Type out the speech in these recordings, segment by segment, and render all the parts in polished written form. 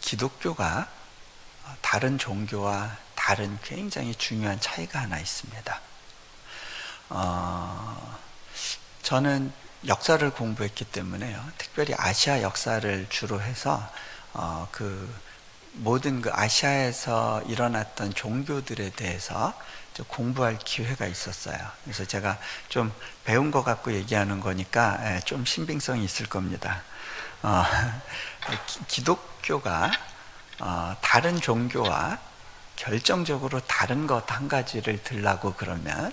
기독교가 다른 종교와 다른 굉장히 중요한 차이가 하나 있습니다. 저는 역사를 공부했기 때문에요. 특별히 아시아 역사를 주로 해서 모든 아시아에서 일어났던 종교들에 대해서 좀 공부할 기회가 있었어요. 그래서 제가 좀 배운 것 갖고 얘기하는 거니까 좀 신빙성이 있을 겁니다. 기독교가 다른 종교와 결정적으로 다른 것 한 가지를 들라고 그러면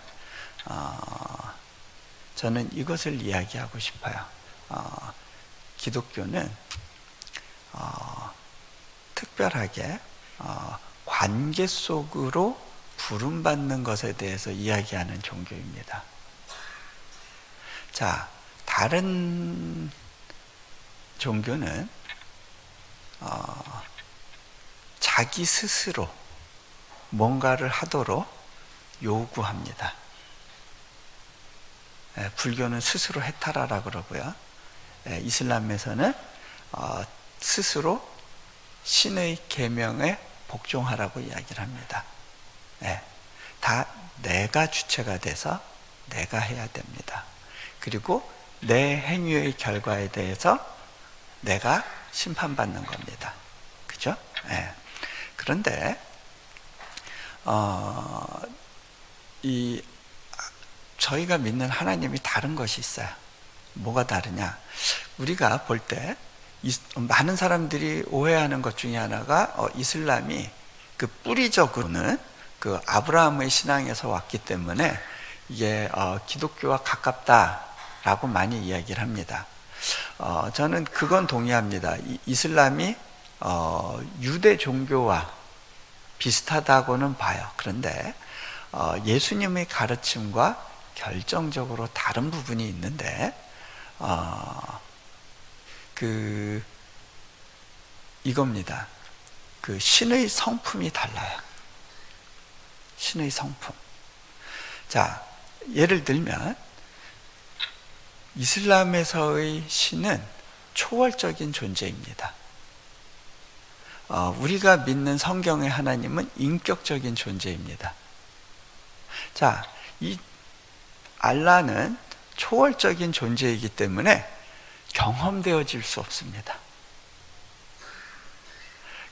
저는 이것을 이야기하고 싶어요. 기독교는 특별하게 관계 속으로 부름받는 것에 대해서 이야기하는 종교입니다. 자, 다른 종교는 자기 스스로 뭔가를 하도록 요구합니다. 불교는 스스로 해탈하라 그러고요. 이슬람에서는 스스로 신의 계명에 복종하라고 이야기를 합니다. 다 내가 주체가 돼서 내가 해야 됩니다. 그리고 내 행위의 결과에 대해서 내가 심판받는 겁니다. 그죠? 그런데 저희가 믿는 하나님이 다른 것이 있어요. 뭐가 다르냐? 우리가 볼 때 많은 사람들이 오해하는 것 중에 하나가 이슬람이 뿌리적으로는 아브라함의 신앙에서 왔기 때문에 이게 기독교와 가깝다라고 많이 이야기를 합니다. 저는 그건 동의합니다. 이슬람이 유대 종교와 비슷하다고는 봐요. 그런데 예수님의 가르침과 결정적으로 다른 부분이 있는데 이겁니다. 신의 성품이 달라요. 신의 성품. 자, 예를 들면 이슬람에서의 신은 초월적인 존재입니다. 우리가 믿는 성경의 하나님은 인격적인 존재입니다. 자, 이 알라는 초월적인 존재이기 때문에 경험되어질 수 없습니다.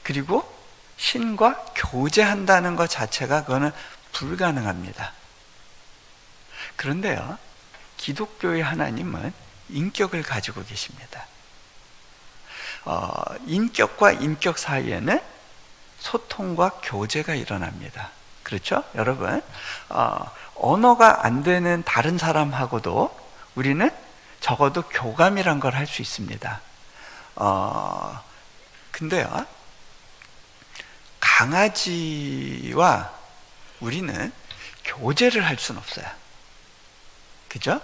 그리고 신과 교제한다는 것 자체가 그거는 불가능합니다. 그런데요, 기독교의 하나님은 인격을 가지고 계십니다. 인격과 인격 사이에는 소통과 교제가 일어납니다. 그렇죠? 여러분, 언어가 안 되는 다른 사람하고도 우리는 적어도 교감이란 걸 할 수 있습니다. 근데요, 강아지와 우리는 교제를 할 수는 없어요. 그죠?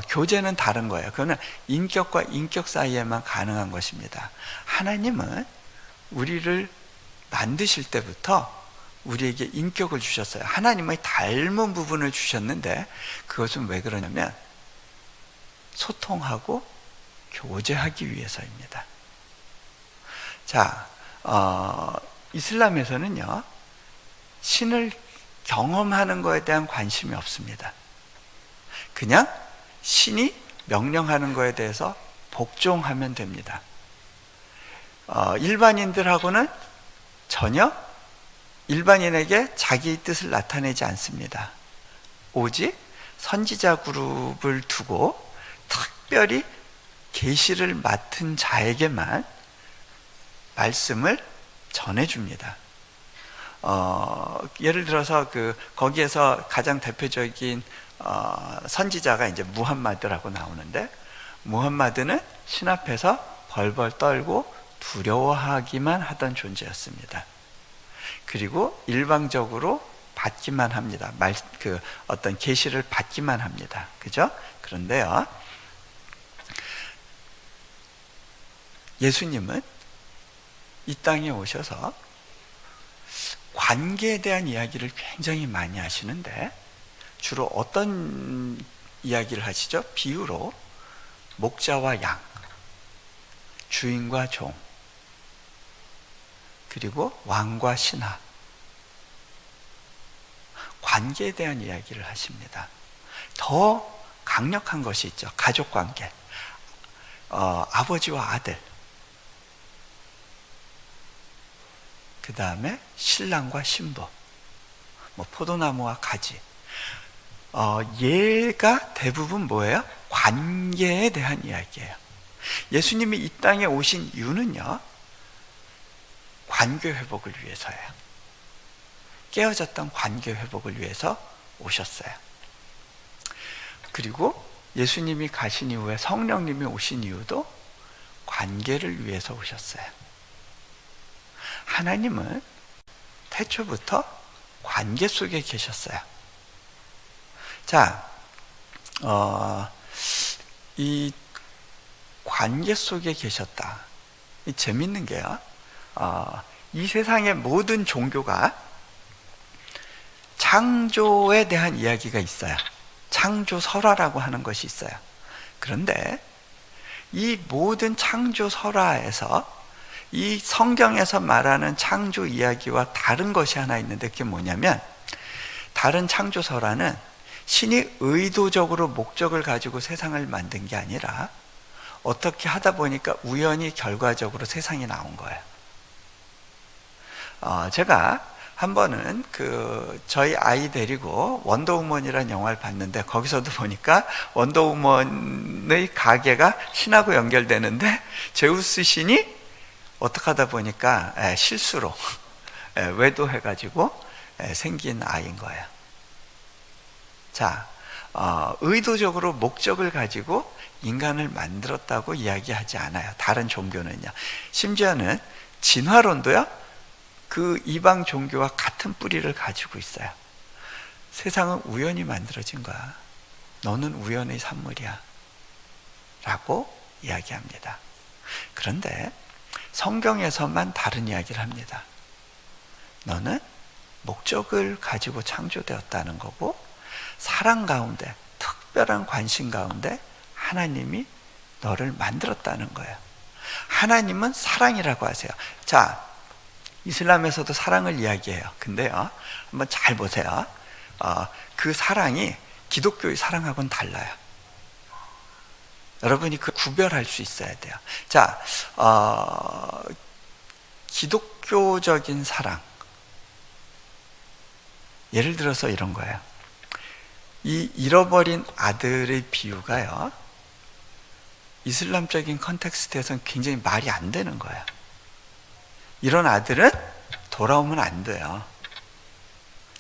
교제는 다른 거예요. 그거는 인격과 인격 사이에만 가능한 것입니다. 하나님은 우리를 만드실 때부터 우리에게 인격을 주셨어요. 하나님의 닮은 부분을 주셨는데 그것은 왜 그러냐면 소통하고 교제하기 위해서입니다. 자, 이슬람에서는요, 신을 경험하는 것에 대한 관심이 없습니다. 그냥 신이 명령하는 것에 대해서 복종하면 됩니다. 일반인들하고는 전혀 일반인에게 자기의 뜻을 나타내지 않습니다. 오직 선지자 그룹을 두고 특별히 계시를 맡은 자에게만 말씀을 전해줍니다. 예를 들어서 거기에서 가장 대표적인 선지자가 이제 무함마드라고 나오는데, 무함마드는 신 앞에서 벌벌 떨고 두려워하기만 하던 존재였습니다. 그리고 일방적으로 받기만 합니다. 어떤 계시를 받기만 합니다. 그죠? 그런데요, 예수님은 이 땅에 오셔서 관계에 대한 이야기를 굉장히 많이 하시는데, 주로 어떤 이야기를 하시죠? 비유로 목자와 양, 주인과 종, 그리고 왕과 신하, 관계에 대한 이야기를 하십니다. 더 강력한 것이 있죠. 가족관계, 아버지와 아들, 그 다음에 신랑과 신부, 포도나무와 가지. 얘가 대부분 뭐예요? 관계에 대한 이야기예요. 예수님이 이 땅에 오신 이유는요, 관계 회복을 위해서예요. 깨어졌던 관계 회복을 위해서 오셨어요. 그리고 예수님이 가신 이후에 성령님이 오신 이유도 관계를 위해서 오셨어요. 하나님은 태초부터 관계 속에 계셨어요. 자, 이 관계 속에 계셨다. 이 재밌는 게요, 이 세상의 모든 종교가 창조에 대한 이야기가 있어요. 창조 설화라고 하는 것이 있어요. 그런데 이 모든 창조 설화에서 이 성경에서 말하는 창조 이야기와 다른 것이 하나 있는데, 그게 뭐냐면, 다른 창조 설화는 신이 의도적으로 목적을 가지고 세상을 만든 게 아니라 어떻게 하다 보니까 우연히 결과적으로 세상이 나온 거예요. 제가 한 번은 저희 아이 데리고 원더우먼이라는 영화를 봤는데, 거기서도 보니까 원더우먼의 가게가 신하고 연결되는데, 제우스 신이 어떻게 하다 보니까 실수로 외도해가지고 생긴 아이인 거예요. 자, 의도적으로 목적을 가지고 인간을 만들었다고 이야기하지 않아요. 다른 종교는요. 심지어는 진화론도요, 그 이방 종교와 같은 뿌리를 가지고 있어요. 세상은 우연히 만들어진 거야. 너는 우연의 산물이야 라고 이야기합니다. 그런데 성경에서만 다른 이야기를 합니다. 너는 목적을 가지고 창조되었다는 거고, 사랑 가운데, 특별한 관심 가운데 하나님이 너를 만들었다는 거예요. 하나님은 사랑이라고 하세요. 자, 이슬람에서도 사랑을 이야기해요. 근데요, 한번 잘 보세요. 그 사랑이 기독교의 사랑하고는 달라요. 여러분이 그 구별할 수 있어야 돼요. 자, 기독교적인 사랑, 예를 들어서 이런 거예요. 이 잃어버린 아들의 비유가요, 이슬람적인 컨텍스트에서는 굉장히 말이 안 되는 거예요. 이런 아들은 돌아오면 안 돼요.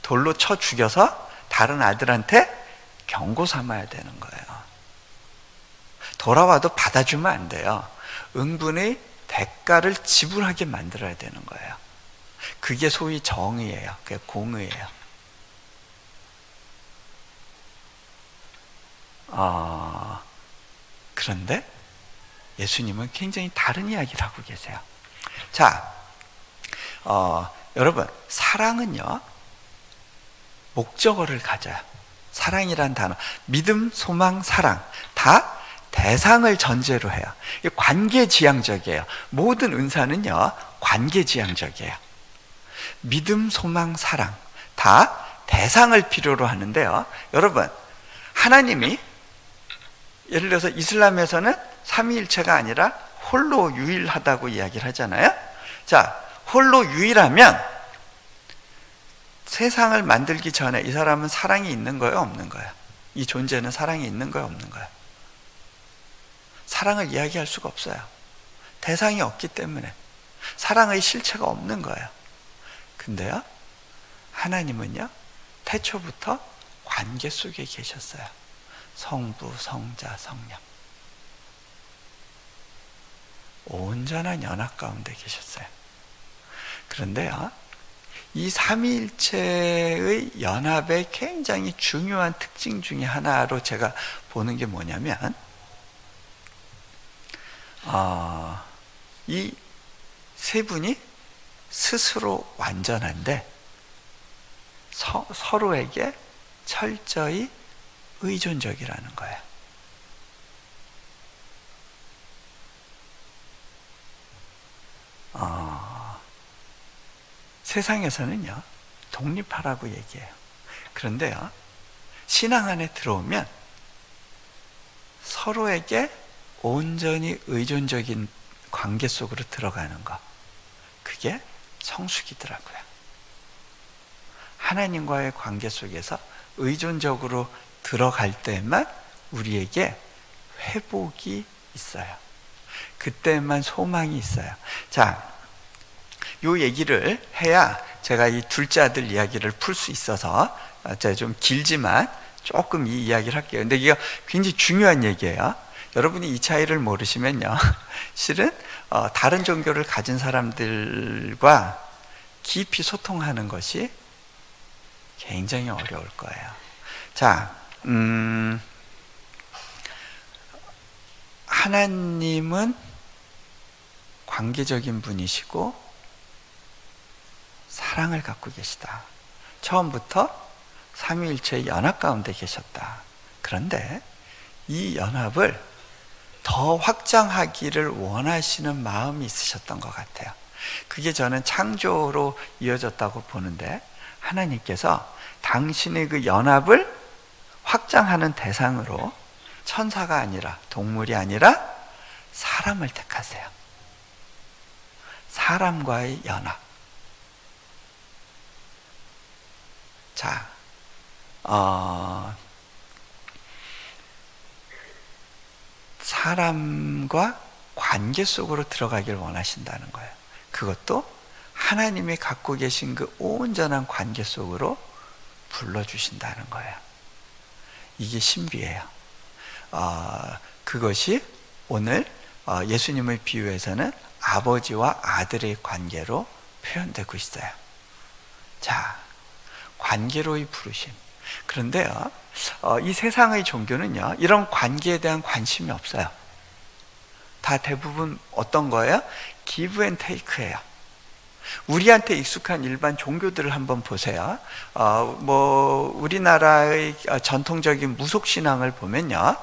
돌로 쳐 죽여서 다른 아들한테 경고 삼아야 되는 거예요. 돌아와도 받아주면 안 돼요. 응분의 대가를 지불하게 만들어야 되는 거예요. 그게 소위 정의예요. 그게 공의예요. 그런데 예수님은 굉장히 다른 이야기를 하고 계세요. 자, 여러분, 사랑은요, 목적어를 가져요. 사랑이란 단어, 믿음, 소망, 사랑, 다 대상을 전제로 해요. 관계지향적이에요. 모든 은사는요, 관계지향적이에요. 믿음, 소망, 사랑, 다 대상을 필요로 하는데요. 여러분, 하나님이 예를 들어서 이슬람에서는 삼위일체가 아니라 홀로 유일하다고 이야기를 하잖아요. 자, 홀로 유일하면 세상을 만들기 전에 이 사람은 사랑이 있는 거예요, 없는 거예요? 이 존재는 사랑이 있는 거예요, 없는 거예요? 사랑을 이야기할 수가 없어요. 대상이 없기 때문에 사랑의 실체가 없는 거예요. 근데요, 하나님은요, 태초부터 관계 속에 계셨어요. 성부, 성자, 성령, 온전한 연합 가운데 계셨어요. 그런데요, 이 삼위일체의 연합의 굉장히 중요한 특징 중에 하나로 제가 보는 게 뭐냐면, 이 세 분이 스스로 완전한데 서로에게 철저히 의존적이라는 거예요. 세상에서는요, 독립하라고 얘기해요. 그런데요, 신앙 안에 들어오면 서로에게 온전히 의존적인 관계 속으로 들어가는 것, 그게 성숙이더라고요. 하나님과의 관계 속에서 의존적으로 들어갈 때만 우리에게 회복이 있어요. 그때만 소망이 있어요. 자, 요 얘기를 해야 제가 이 둘째 아들 이야기를 풀 수 있어서, 제가 좀 길지만 조금 이 이야기를 할게요. 근데 이게 굉장히 중요한 얘기예요. 여러분이 이 차이를 모르시면요, 실은 다른 종교를 가진 사람들과 깊이 소통하는 것이 굉장히 어려울 거예요. 자, 하나님은 관계적인 분이시고 사랑을 갖고 계시다. 처음부터 삼위일체의 연합 가운데 계셨다. 그런데 이 연합을 더 확장하기를 원하시는 마음이 있으셨던 것 같아요. 그게 저는 창조로 이어졌다고 보는데, 하나님께서 당신의 그 연합을 확장하는 대상으로 천사가 아니라, 동물이 아니라 사람을 택하세요. 사람과의 연합. 자, 사람과 관계 속으로 들어가길 원하신다는 거예요. 그것도 하나님이 갖고 계신 그 온전한 관계 속으로 불러주신다는 거예요. 이게 신비예요. 그것이 오늘 예수님의 비유에서는 아버지와 아들의 관계로 표현되고 있어요. 자, 관계로의 부르심. 그런데요, 이 세상의 종교는요, 이런 관계에 대한 관심이 없어요. 다 대부분 어떤 거예요? give and take예요. 우리한테 익숙한 일반 종교들을 한번 보세요. 우리나라의 전통적인 무속신앙을 보면요,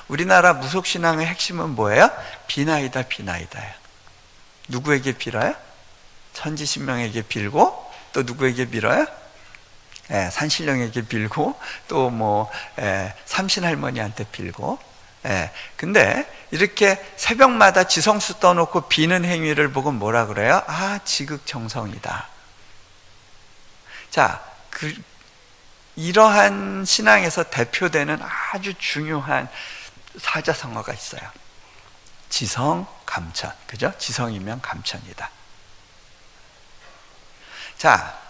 우리나라 무속신앙의 핵심은 뭐예요? 비나이다, 비나이다예요. 누구에게 빌어요? 천지신명에게 빌고, 또 누구에게 빌어요? 산신령에게 빌고, 또 삼신할머니한테 빌고. 근데 이렇게 새벽마다 지성수 떠놓고 비는 행위를 보고 뭐라 그래요? 지극정성이다. 자, 이러한 신앙에서 대표되는 아주 중요한 사자성어가 있어요. 지성, 감천. 그죠? 지성이면 감천이다. 자,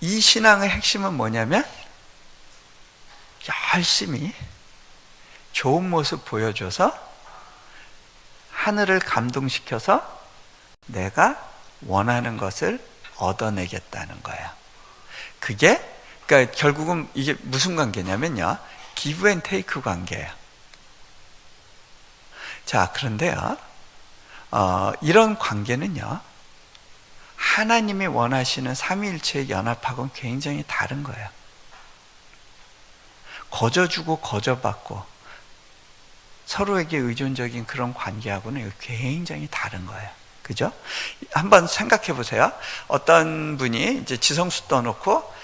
이 신앙의 핵심은 뭐냐면, 열심히 좋은 모습 보여줘서 하늘을 감동시켜서 내가 원하는 것을 얻어내겠다는 거예요. 그러니까 결국은 이게 무슨 관계냐면요, give and take 관계예요. 자, 그런데요, 이런 관계는요, 하나님이 원하시는 삼위일체의 연합하고는 굉장히 다른 거예요. 거저주고 거저받고 서로에게 의존적인 그런 관계하고는 굉장히 다른 거예요. 그죠? 한번 생각해 보세요. 어떤 분이 이제 지성수 떠놓고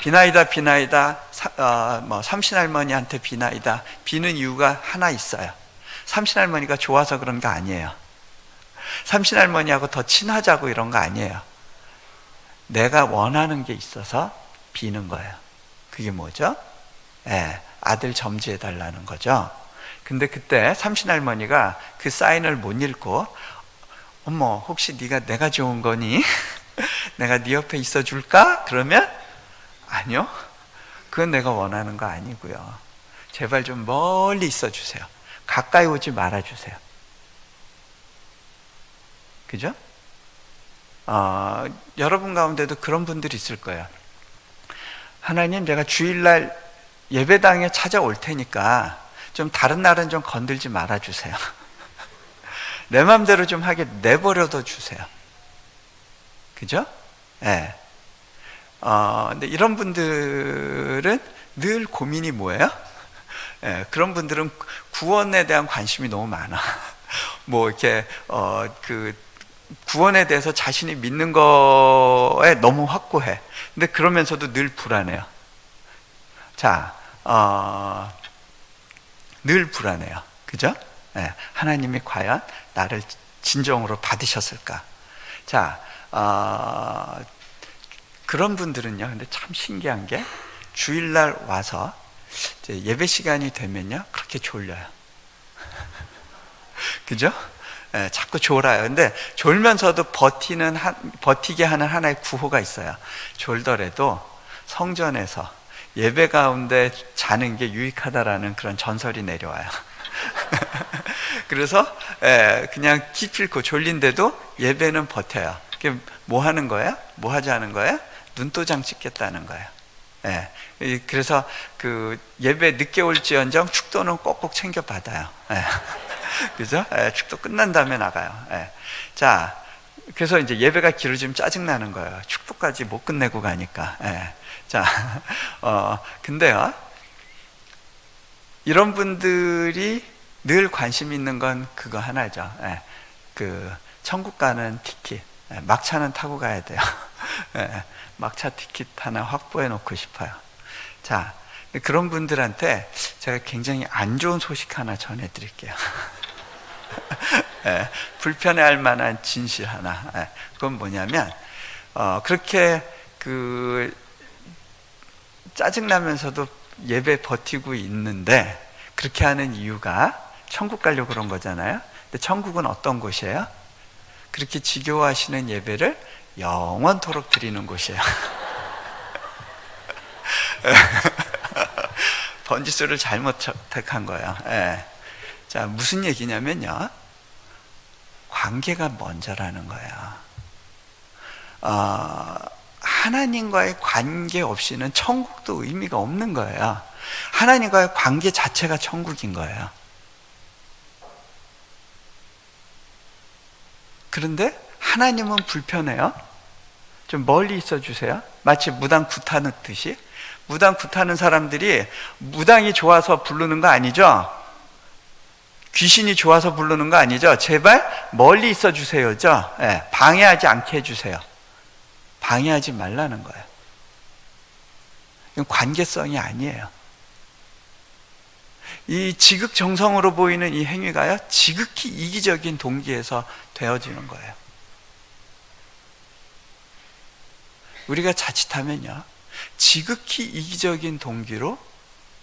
비나이다, 비나이다, 삼신할머니한테 비나이다. 비는 이유가 하나 있어요. 삼신할머니가 좋아서 그런 거 아니에요. 삼신할머니하고 더 친하자고 이런 거 아니에요. 내가 원하는 게 있어서 비는 거예요. 그게 뭐죠? 아들 점지해달라는 거죠. 근데 그때 삼신할머니가 그 사인을 못 읽고, 어머, 혹시 네가 내가 좋은 거니? 내가 네 옆에 있어 줄까? 그러면 아니요, 그건 내가 원하는 거 아니고요. 제발 좀 멀리 있어 주세요. 가까이 오지 말아 주세요. 그죠? 여러분 가운데도 그런 분들이 있을 거예요. 하나님, 내가 주일날 예배당에 찾아올 테니까 좀 다른 날은 좀 건들지 말아 주세요. 내 마음대로 좀 하게 내버려둬 주세요. 그죠? 근데 이런 분들은 늘 고민이 뭐예요? 그런 분들은 구원에 대한 관심이 너무 많아. 이렇게 구원에 대해서 자신이 믿는 거에 너무 확고해. 근데 그러면서도 늘 불안해요. 자, 늘 불안해요. 그죠? 네, 하나님이 과연 나를 진정으로 받으셨을까? 자, 그런 분들은요, 근데 참 신기한 게 주일날 와서 이제 예배 시간이 되면요, 그렇게 졸려요. 그죠? 네, 자꾸 졸아요. 근데 졸면서도 버티게 하는 하나의 구호가 있어요. 졸더라도 성전에서 예배 가운데 자는 게 유익하다라는 그런 전설이 내려와요. 그래서 그냥 기필코 졸린데도 예배는 버텨요. 뭐 하는 거야? 뭐 하자는 거야? 눈도장 찍겠다는 거예요. 그래서 그 예배 늦게 올지언정 축도는 꼭꼭 챙겨 받아요. 그죠? 축도 끝난 다음에 나가요. 자, 그래서 이제 예배가 길어지면 짜증나는 거예요. 축도까지 못 끝내고 가니까. 자, 근데요, 이런 분들이 늘 관심 있는 건 그거 하나죠. 그 천국 가는 티켓, 막차는 타고 가야 돼요. 막차 티켓 하나 확보해 놓고 싶어요. 자, 그런 분들한테 제가 굉장히 안 좋은 소식 하나 전해 드릴게요. 불편해할 만한 진실 하나. 그건 뭐냐면, 그렇게 그 짜증나면서도 예배 버티고 있는데, 그렇게 하는 이유가 천국 가려고 그런 거잖아요. 근데 천국은 어떤 곳이에요? 그렇게 지겨워하시는 예배를 영원토록 드리는 곳이에요. 번지수를 잘못 택한 거예요. 자, 무슨 얘기냐면요, 관계가 먼저라는 거예요. 하나님과의 관계 없이는 천국도 의미가 없는 거예요. 하나님과의 관계 자체가 천국인 거예요. 그런데 하나님은 불편해요. 좀 멀리 있어 주세요. 마치 무당 굿하듯이. 무당 굿하는 사람들이 무당이 좋아서 부르는 거 아니죠? 귀신이 좋아서 부르는 거 아니죠? 제발 멀리 있어 주세요죠? 방해하지 않게 해주세요. 방해하지 말라는 거예요. 이건 관계성이 아니에요. 이 지극정성으로 보이는 이 행위가요, 지극히 이기적인 동기에서 되어지는 거예요. 우리가 자칫하면요, 지극히 이기적인 동기로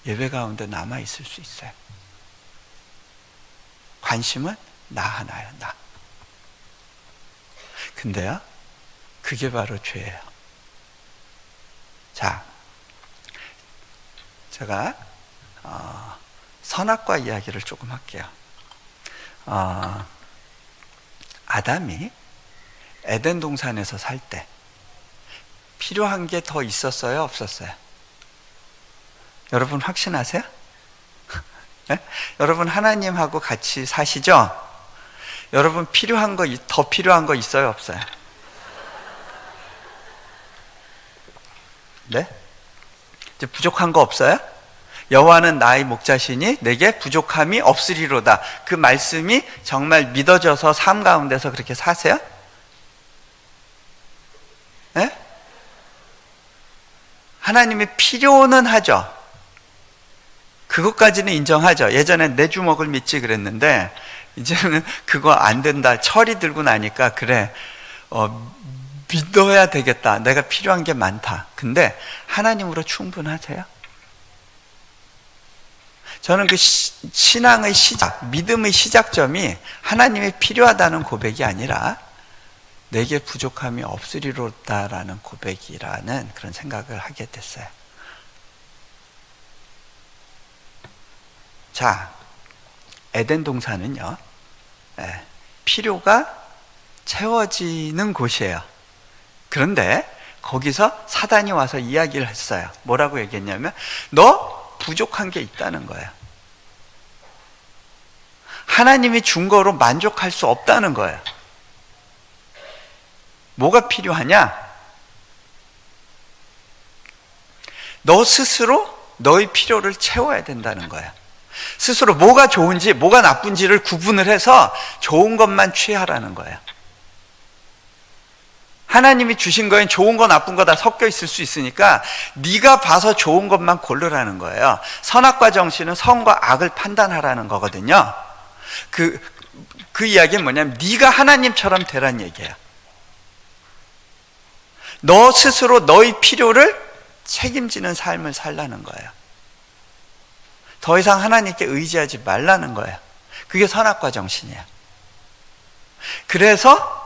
예배 가운데 남아 있을 수 있어요. 관심은 나 하나요, 나. 근데요, 그게 바로 죄예요. 자, 제가 선악과 이야기를 조금 할게요. 아담이 에덴 동산에서 살 때 필요한 게 더 있었어요, 없었어요? 여러분 확신하세요? 네? 여러분 하나님하고 같이 사시죠? 여러분 필요한 거, 더 필요한 거 있어요, 없어요? 네? 이제 부족한 거 없어요? 여호와는 나의 목자시니 내게 부족함이 없으리로다. 그 말씀이 정말 믿어져서 삶 가운데서 그렇게 사세요? 네? 하나님의 필요는 하죠. 그것까지는 인정하죠. 예전에 내 주먹을 믿지 그랬는데 이제는 그거 안 된다. 철이 들고 나니까 그래, 믿어야 되겠다. 내가 필요한 게 많다. 근데 하나님으로 충분하세요? 저는 그 신앙의 시작, 믿음의 시작점이 하나님이 필요하다는 고백이 아니라 내게 부족함이 없으리로다라는 고백이라는 그런 생각을 하게 됐어요. 자, 에덴 동산은요, 필요가 채워지는 곳이에요. 그런데 거기서 사단이 와서 이야기를 했어요. 뭐라고 얘기했냐면, 너 부족한 게 있다는 거예요. 하나님이 준 거로 만족할 수 없다는 거예요. 뭐가 필요하냐? 너 스스로 너의 필요를 채워야 된다는 거예요. 스스로 뭐가 좋은지 뭐가 나쁜지를 구분을 해서 좋은 것만 취하라는 거예요. 하나님이 주신 거엔 좋은 거 나쁜 거 다 섞여 있을 수 있으니까 네가 봐서 좋은 것만 고르라는 거예요. 선악과 정신은 선과 악을 판단하라는 거거든요. 그 이야기는 뭐냐면 네가 하나님처럼 되란 얘기예요. 너 스스로 너의 필요를 책임지는 삶을 살라는 거예요. 더 이상 하나님께 의지하지 말라는 거예요. 그게 선악과 정신이에요. 그래서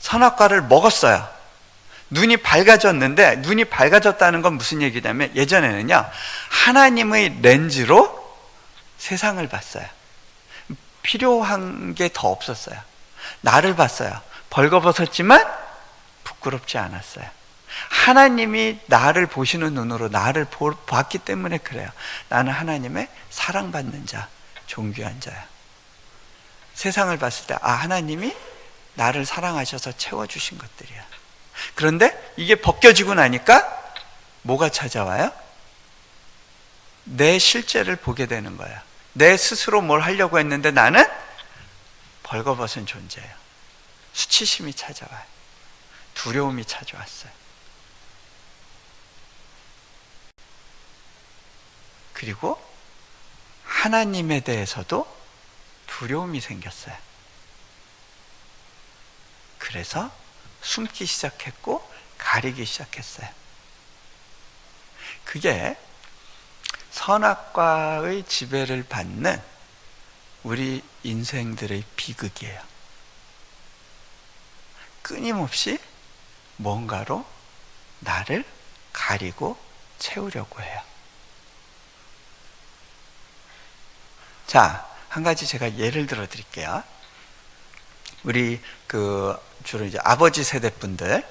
선악과를 먹었어요. 눈이 밝아졌는데, 눈이 밝아졌다는 건 무슨 얘기냐면 예전에는요, 하나님의 렌즈로 세상을 봤어요. 필요한 게 더 없었어요. 나를 봤어요. 벌거벗었지만 부끄럽지 않았어요. 하나님이 나를 보시는 눈으로 나를 봤기 때문에 그래요. 나는 하나님의 사랑받는 자, 존귀한 자야. 세상을 봤을 때 하나님이 나를 사랑하셔서 채워주신 것들이야. 그런데 이게 벗겨지고 나니까 뭐가 찾아와요? 내 실제를 보게 되는 거예요. 내 스스로 뭘 하려고 했는데 나는 벌거벗은 존재예요. 수치심이 찾아와요. 두려움이 찾아왔어요. 그리고 하나님에 대해서도 두려움이 생겼어요. 그래서 숨기 시작했고 가리기 시작했어요. 그게 선악과의 지배를 받는 우리 인생들의 비극이에요. 끊임없이 뭔가로 나를 가리고 채우려고 해요. 자, 한 가지 제가 예를 들어 드릴게요. 우리 주로 이제 아버지 세대 분들,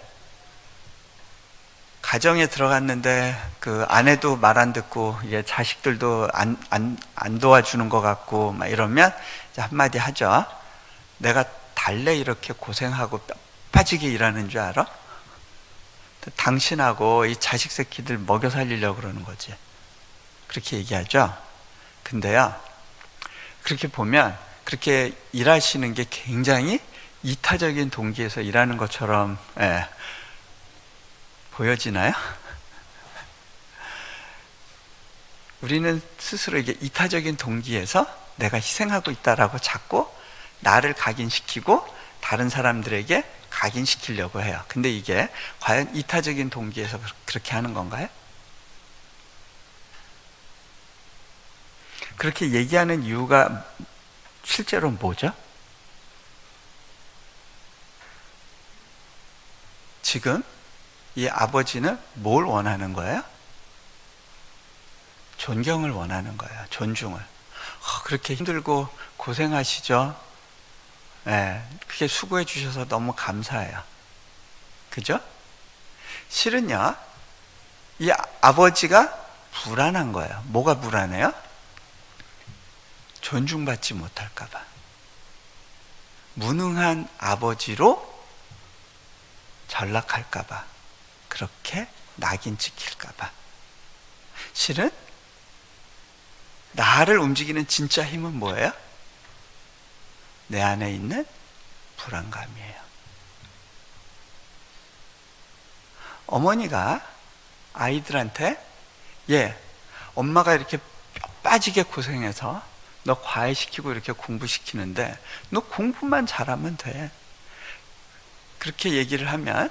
가정에 들어갔는데 아내도 말 안 듣고 이제 자식들도 안 도와주는 것 같고 막 이러면 이제 한마디 하죠. 내가 달래 이렇게 고생하고 뼈 빠지게 일하는 줄 알아? 당신하고 이 자식 새끼들 먹여 살리려고 그러는 거지. 그렇게 얘기하죠. 근데요, 그렇게 보면 그렇게 일하시는 게 굉장히 이타적인 동기에서 일하는 것처럼 보여지나요? 우리는 스스로 이게 이타적인 동기에서 내가 희생하고 있다라고 자꾸 나를 각인시키고 다른 사람들에게 각인시키려고 해요. 근데 이게 과연 이타적인 동기에서 그렇게 하는 건가요? 그렇게 얘기하는 이유가 실제로 뭐죠? 지금 이 아버지는 뭘 원하는 거예요? 존경을 원하는 거예요. 존중을. 그렇게 힘들고 고생하시죠? 그게 수고해 주셔서 너무 감사해요. 그죠? 실은요, 이 아버지가 불안한 거예요. 뭐가 불안해요? 존중받지 못할까봐. 무능한 아버지로 전락할까봐. 그렇게 낙인 찍힐까봐. 실은 나를 움직이는 진짜 힘은 뭐예요? 내 안에 있는 불안감이에요. 어머니가 아이들한테 엄마가 이렇게 뼈 빠지게 고생해서 너 과외시키고 이렇게 공부시키는데 너 공부만 잘하면 돼. 그렇게 얘기를 하면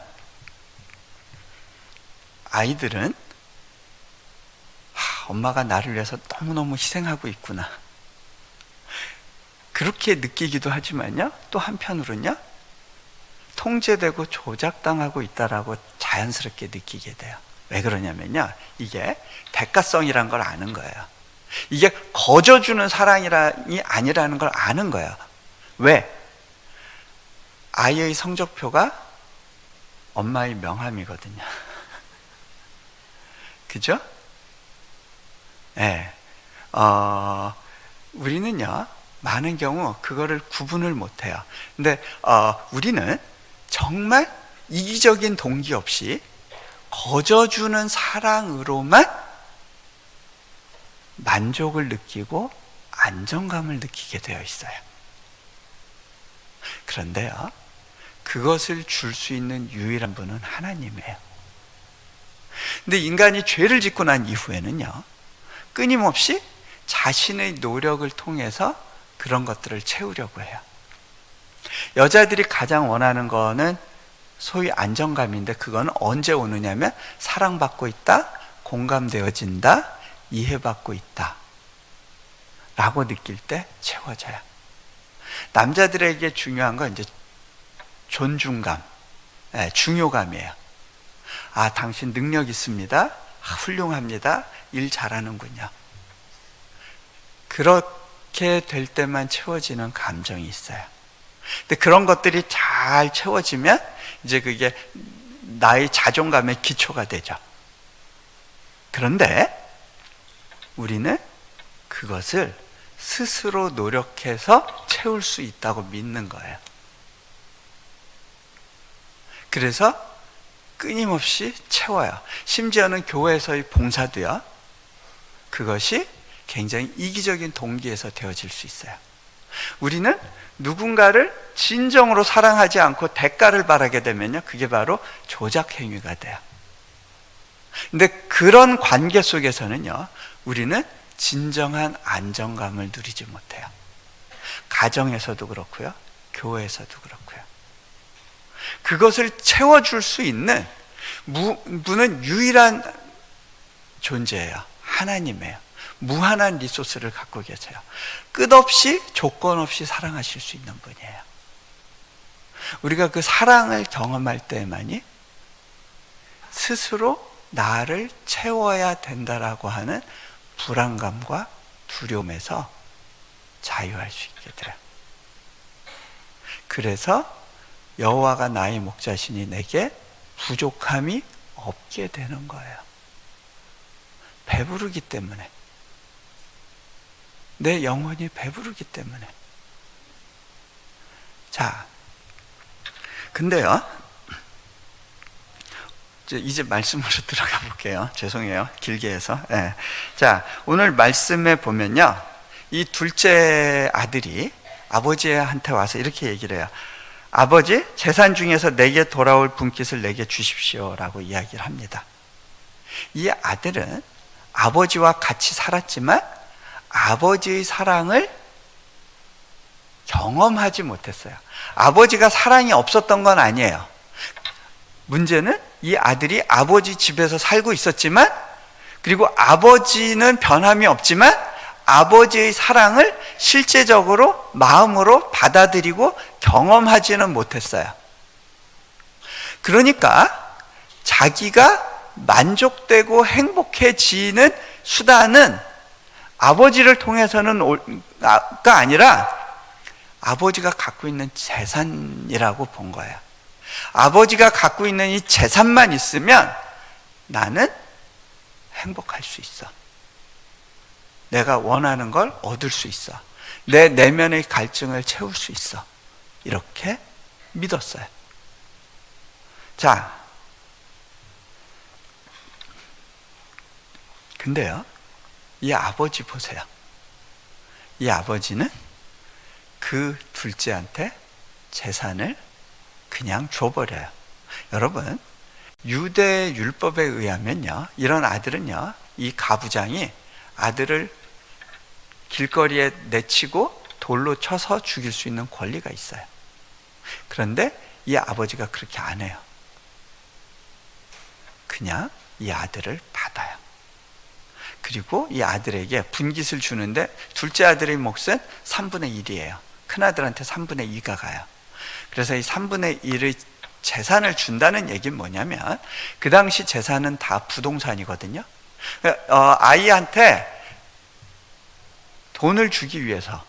아이들은 엄마가 나를 위해서 너무너무 희생하고 있구나. 그렇게 느끼기도 하지만요, 또 한편으로는요, 통제되고 조작당하고 있다라고 자연스럽게 느끼게 돼요. 왜 그러냐면요, 이게 대가성이란 걸 아는 거예요. 이게 거저주는 사랑이 아니라는 걸 아는 거예요. 왜? 아이의 성적표가 엄마의 명함이거든요. 그죠? 우리는요, 많은 경우 그거를 구분을 못해요. 근데 우리는 정말 이기적인 동기 없이 거저주는 사랑으로만 만족을 느끼고 안정감을 느끼게 되어 있어요. 그런데요, 그것을 줄 수 있는 유일한 분은 하나님이에요. 근데 인간이 죄를 짓고 난 이후에는요, 끊임없이 자신의 노력을 통해서 그런 것들을 채우려고 해요. 여자들이 가장 원하는 거는 소위 안정감인데, 그건 언제 오느냐면 사랑받고 있다, 공감되어진다, 이해받고 있다 라고 느낄 때 채워져요. 남자들에게 중요한 건 이제 존중감, 중요감이에요. 아, 당신 능력 있습니다, 훌륭합니다, 일 잘하는군요. 그렇게 될 때만 채워지는 감정이 있어요. 근데 그런 것들이 잘 채워지면 이제 그게 나의 자존감의 기초가 되죠. 그런데 우리는 그것을 스스로 노력해서 채울 수 있다고 믿는 거예요. 그래서 끊임없이 채워요. 심지어는 교회에서의 봉사도요, 그것이 굉장히 이기적인 동기에서 되어질 수 있어요. 우리는 누군가를 진정으로 사랑하지 않고 대가를 바라게 되면요, 그게 바로 조작 행위가 돼요. 근데 그런 관계 속에서는요, 우리는 진정한 안정감을 누리지 못해요. 가정에서도 그렇고요, 교회에서도 그렇고요. 그것을 채워줄 수 있는 분은 유일한 존재예요. 하나님이에요. 무한한 리소스를 갖고 계세요. 끝없이 조건 없이 사랑하실 수 있는 분이에요. 우리가 그 사랑을 경험할 때만이 스스로 나를 채워야 된다라고 하는 불안감과 두려움에서 자유할 수 있게 돼요. 그래서 여호와가 나의 목자시니 내게 부족함이 없게 되는 거예요. 배부르기 때문에. 내 영혼이 배부르기 때문에. 자, 근데요, 이제 말씀으로 들어가 볼게요. 죄송해요, 길게 해서. 네. 자, 오늘 말씀에 보면요, 이 둘째 아들이 아버지한테 와서 이렇게 얘기를 해요. 아버지, 재산 중에서 내게 돌아올 분깃을 내게 주십시오 라고 이야기를 합니다. 이 아들은 아버지와 같이 살았지만 아버지의 사랑을 경험하지 못했어요. 아버지가 사랑이 없었던 건 아니에요. 문제는 이 아들이 아버지 집에서 살고 있었지만, 그리고 아버지는 변함이 없지만 아버지의 사랑을 실제적으로 마음으로 받아들이고 경험하지는 못했어요. 그러니까 자기가 만족되고 행복해지는 수단은 아버지를 통해서는가 아니라 아버지가 갖고 있는 재산이라고 본 거예요. 아버지가 갖고 있는 이 재산만 있으면 나는 행복할 수 있어. 내가 원하는 걸 얻을 수 있어. 내 내면의 갈증을 채울 수 있어. 이렇게 믿었어요. 자, 근데요, 이 아버지 보세요. 이 아버지는 그 둘째한테 재산을 그냥 줘버려요. 여러분, 유대 율법에 의하면요, 이런 아들은요, 이 가부장이 아들을 길거리에 내치고 돌로 쳐서 죽일 수 있는 권리가 있어요. 그런데 이 아버지가 그렇게 안 해요. 그냥 이 아들을 받아요. 그리고 이 아들에게 분깃을 주는데, 둘째 아들의 몫은 3분의 1이에요. 큰아들한테 3분의 2가 가요. 그래서 이 3분의 1의 재산을 준다는 얘기는 뭐냐면, 그 당시 재산은 다 부동산이거든요. 아이한테 돈을 주기 위해서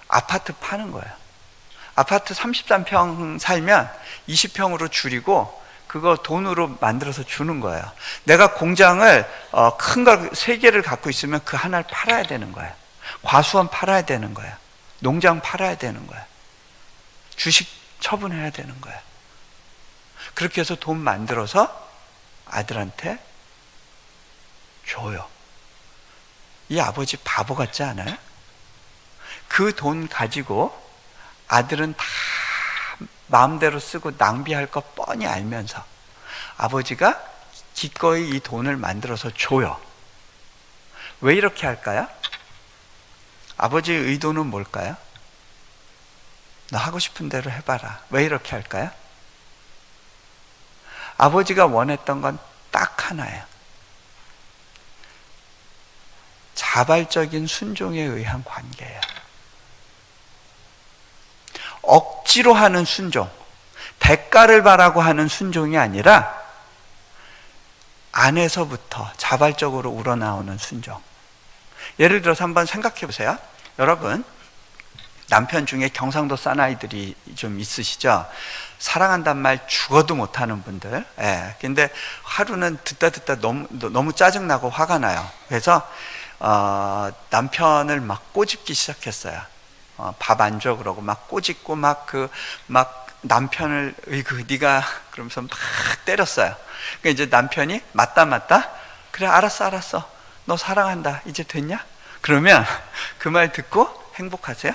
아파트 파는 거예요. 아파트 33평 살면 20평으로 줄이고 그거 돈으로 만들어서 주는 거예요. 내가 공장을 큰 걸 3개를 갖고 있으면 그 하나를 팔아야 되는 거예요. 과수원 팔아야 되는 거예요. 농장 팔아야 되는 거예요. 주식 처분해야 되는 거예요. 그렇게 해서 돈 만들어서 아들한테 줘요. 이 아버지 바보 같지 않아요? 그 돈 가지고 아들은 다 마음대로 쓰고 낭비할 거 뻔히 알면서 아버지가 기꺼이 이 돈을 만들어서 줘요. 왜 이렇게 할까요? 아버지의 의도는 뭘까요? 너 하고 싶은 대로 해봐라. 왜 이렇게 할까요? 아버지가 원했던 건 딱 하나예요. 자발적인 순종에 의한 관계예요. 억지로 하는 순종, 대가를 바라고 하는 순종이 아니라 안에서부터 자발적으로 우러나오는 순종. 예를 들어서 한번 생각해 보세요. 여러분, 남편 중에 경상도 사나이들이 좀 있으시죠? 사랑한단 말 죽어도 못하는 분들. 예. 근데 하루는 듣다 너무 짜증나고 화가 나요. 그래서 남편을 막 꼬집기 시작했어요. 밥 안 줘 그러고 막 꼬집고 막 남편을 네가 그러면서 막 때렸어요. 그러니까 이제 남편이 맞다 그래 알았어 너 사랑한다 이제 됐냐? 그러면 그 말 듣고 행복하세요?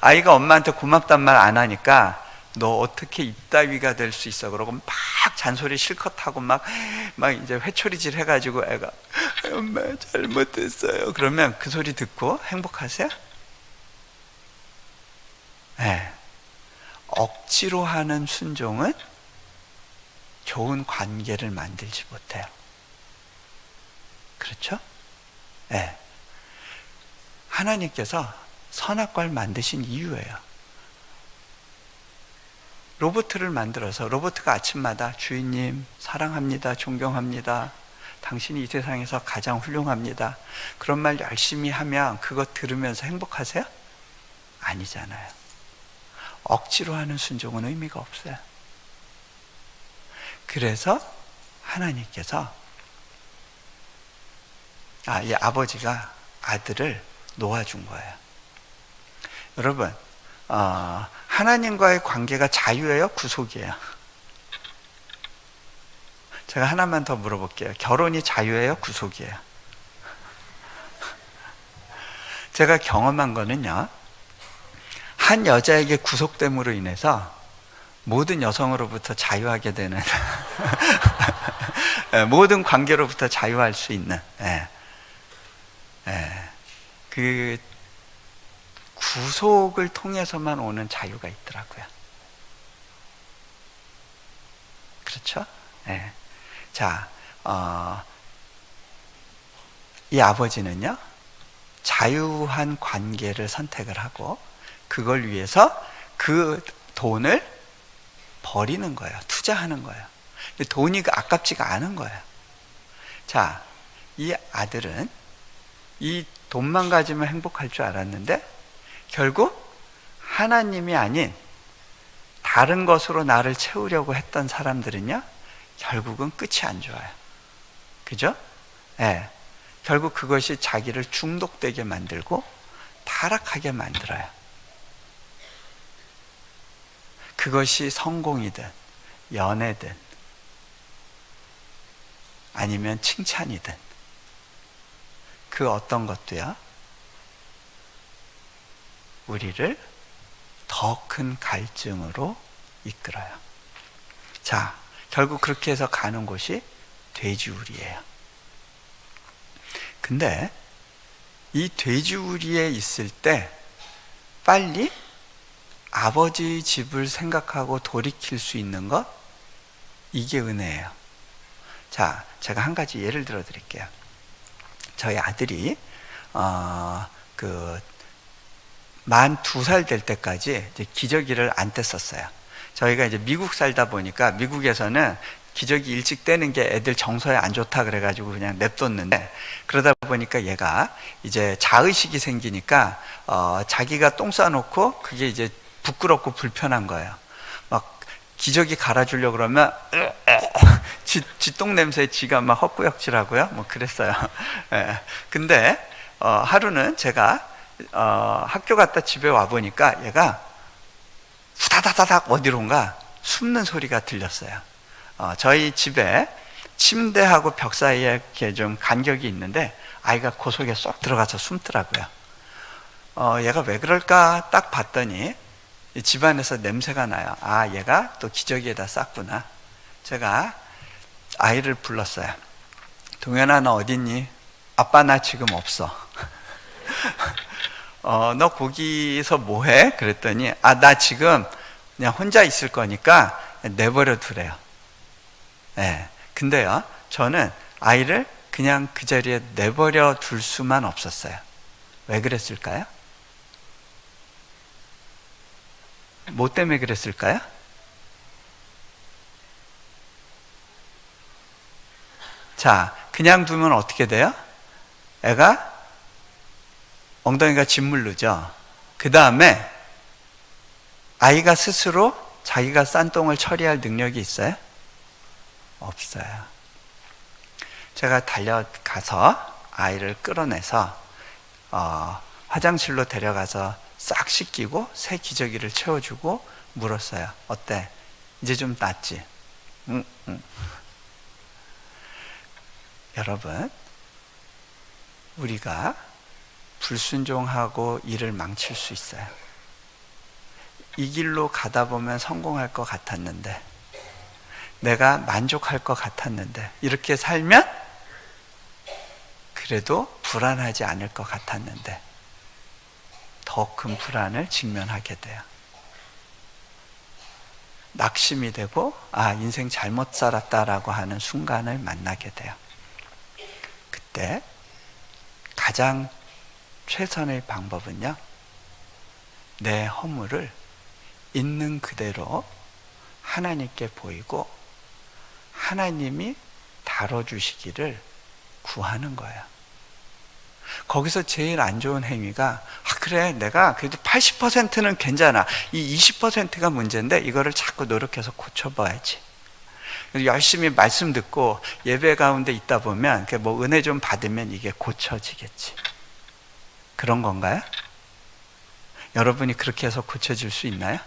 아이가 엄마한테 고맙단 말 안 하니까 너 어떻게 이따위가 될 수 있어? 그러고 막 잔소리 실컷 하고 막 이제 회초리질 해가지고 애가 엄마 잘못했어요. 그러면 그 소리 듣고 행복하세요? 네. 억지로 하는 순종은 좋은 관계를 만들지 못해요. 그렇죠? 네. 하나님께서 선악과를 만드신 이유예요. 로봇을 만들어서 로봇가 아침마다 주인님 사랑합니다, 존경합니다, 당신이 이 세상에서 가장 훌륭합니다, 그런 말 열심히 하면 그거 들으면서 행복하세요? 아니잖아요. 억지로 하는 순종은 의미가 없어요. 그래서 하나님께서 이 아버지가 아들을 놓아준 거예요. 여러분, 하나님과의 관계가 자유예요? 구속이에요? 제가 하나만 더 물어볼게요. 결혼이 자유예요? 구속이에요? 제가 경험한 거는요, 한 여자에게 구속됨으로 인해서 모든 여성으로부터 자유하게 되는 모든 관계로부터 자유할 수 있는 그 구속을 통해서만 오는 자유가 있더라고요. 그렇죠? 네. 자, 이 아버지는요, 자유한 관계를 선택을 하고 그걸 위해서 그 돈을 버리는 거예요. 투자하는 거예요. 근데 돈이 아깝지가 않은 거예요. 자, 이 아들은 이 돈만 가지면 행복할 줄 알았는데 결국 하나님이 아닌 다른 것으로 나를 채우려고 했던 사람들은요, 결국은 끝이 안 좋아요. 그죠? 네. 결국 그것이 자기를 중독되게 만들고 타락하게 만들어요. 그것이 성공이든 연애든 아니면 칭찬이든 그 어떤 것도요, 우리를 더 큰 갈증으로 이끌어요. 자, 결국 그렇게 해서 가는 곳이 돼지우리예요. 근데 이 돼지우리에 있을 때 빨리 아버지 집을 생각하고 돌이킬 수 있는 것, 이게 은혜예요. 자, 제가 한 가지 예를 들어 드릴게요. 저희 아들이 만 2살 될 때까지 이제 기저귀를 안 뗐었어요. 저희가 이제 미국 살다 보니까 미국에서는 기저귀 일찍 떼는 게 애들 정서에 안 좋다 그래가지고 그냥 냅뒀는데, 그러다 보니까 얘가 이제 자의식이 생기니까 자기가 똥 싸놓고 그게 이제 부끄럽고 불편한 거예요. 막 기저귀 갈아주려고 그러면 지 똥 냄새에 지가 막 헛구역질하고요. 뭐 그랬어요. 예. 근데 하루는 제가 학교 갔다 집에 와 보니까 얘가 후다다다닥 어디론가 숨는 소리가 들렸어요. 저희 집에 침대하고 벽 사이에 이렇게 좀 간격이 있는데 아이가 그 속에 쏙 들어가서 숨더라고요. 얘가 왜 그럴까 딱 봤더니 집안에서 냄새가 나요. 아, 얘가 또 기저귀에다 쌌구나. 제가 아이를 불렀어요. 동현아, 너 어딨니? 아빠, 나 지금 없어. 너 거기서 뭐해? 그랬더니 나 지금 그냥 혼자 있을 거니까 내버려 두래요. 네. 근데요, 저는 아이를 그냥 그 자리에 내버려 둘 수만 없었어요. 왜 그랬을까요? 뭐 때문에 그랬을까요? 자, 그냥 두면 어떻게 돼요? 애가 엉덩이가 짓무르죠. 그 다음에 아이가 스스로 자기가 싼 똥을 처리할 능력이 있어요? 없어요. 제가 달려가서 아이를 끌어내서 화장실로 데려가서 싹 씻기고 새 기저귀를 채워주고 물었어요. 어때? 이제 좀 낫지? 응. 여러분, 우리가 불순종하고 일을 망칠 수 있어요. 이 길로 가다 보면 성공할 것 같았는데, 내가 만족할 것 같았는데, 이렇게 살면 그래도 불안하지 않을 것 같았는데 더 큰 불안을 직면하게 돼요. 낙심이 되고 인생 잘못 살았다라고 하는 순간을 만나게 돼요. 그때 가장 최선의 방법은요, 내 허물을 있는 그대로 하나님께 보이고 하나님이 다뤄주시기를 구하는 거예요. 거기서 제일 안 좋은 행위가 그래, 내가 그래도 80%는 괜찮아, 이 20%가 문제인데 이거를 자꾸 노력해서 고쳐봐야지. 열심히 말씀 듣고 예배 가운데 있다 보면 뭐 은혜 좀 받으면 이게 고쳐지겠지. 그런 건가요? 여러분이 그렇게 해서 고쳐질 수 있나요?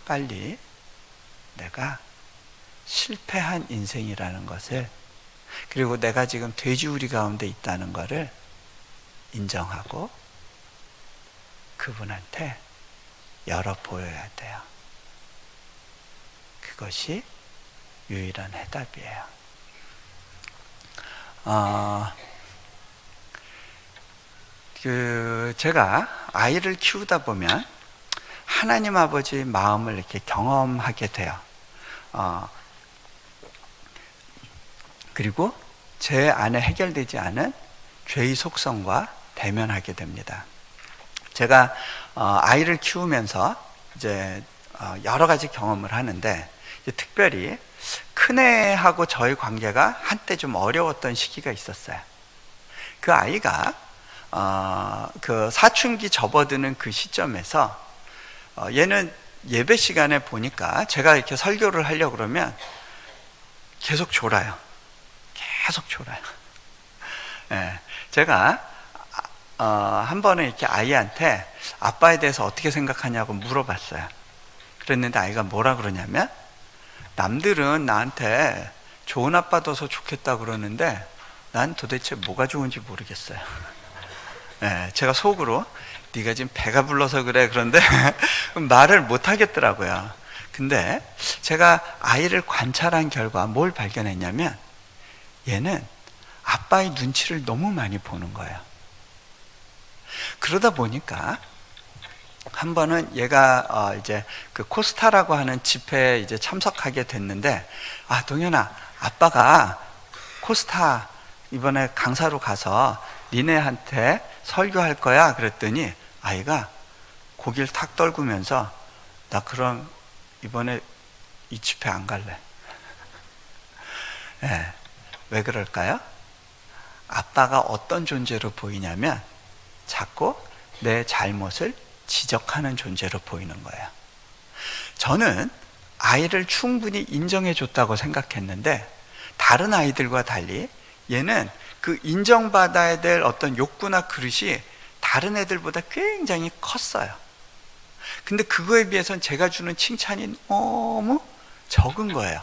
빨리 내가 실패한 인생이라는 것을, 그리고 내가 지금 돼지우리 가운데 있다는 것을 인정하고 그분한테 열어 보여야 돼요. 그것이 유일한 해답이에요. 제가 아이를 키우다 보면 하나님 아버지 마음을 이렇게 경험하게 돼요. 그리고 제 안에 해결되지 않은 죄의 속성과 대면하게 됩니다. 제가 아이를 키우면서 이제 여러 가지 경험을 하는데, 특별히 큰애하고 저의 관계가 한때 좀 어려웠던 시기가 있었어요. 그 아이가 그 사춘기 접어드는 그 시점에서 얘는 예배 시간에 보니까 제가 이렇게 설교를 하려고 그러면 계속 졸아요. 계속 졸아요. 네, 제가 한 번은 이렇게 아이한테 아빠에 대해서 어떻게 생각하냐고 물어봤어요. 그랬는데 아이가 뭐라 그러냐면, 남들은 나한테 좋은 아빠 둬서 좋겠다 그러는데 난 도대체 뭐가 좋은지 모르겠어요. 네, 제가 속으로 네가 지금 배가 불러서 그래, 그런데 말을 못 하겠더라고요. 근데 제가 아이를 관찰한 결과 뭘 발견했냐면, 얘는 아빠의 눈치를 너무 많이 보는 거예요. 그러다 보니까 한 번은 얘가 이제 그 코스타라고 하는 집회에 이제 참석하게 됐는데, 동현아, 아빠가 코스타 이번에 강사로 가서 니네한테 설교할 거야. 그랬더니 아이가 고개를 탁 떨구면서, 나 그럼 이번에 이 집회 안 갈래. 네. 왜 그럴까요? 아빠가 어떤 존재로 보이냐면 자꾸 내 잘못을 지적하는 존재로 보이는 거예요. 저는 아이를 충분히 인정해 줬다고 생각했는데, 다른 아이들과 달리 얘는 그 인정받아야 될 어떤 욕구나 그릇이 다른 애들보다 굉장히 컸어요. 근데 그거에 비해서는 제가 주는 칭찬이 너무 적은 거예요.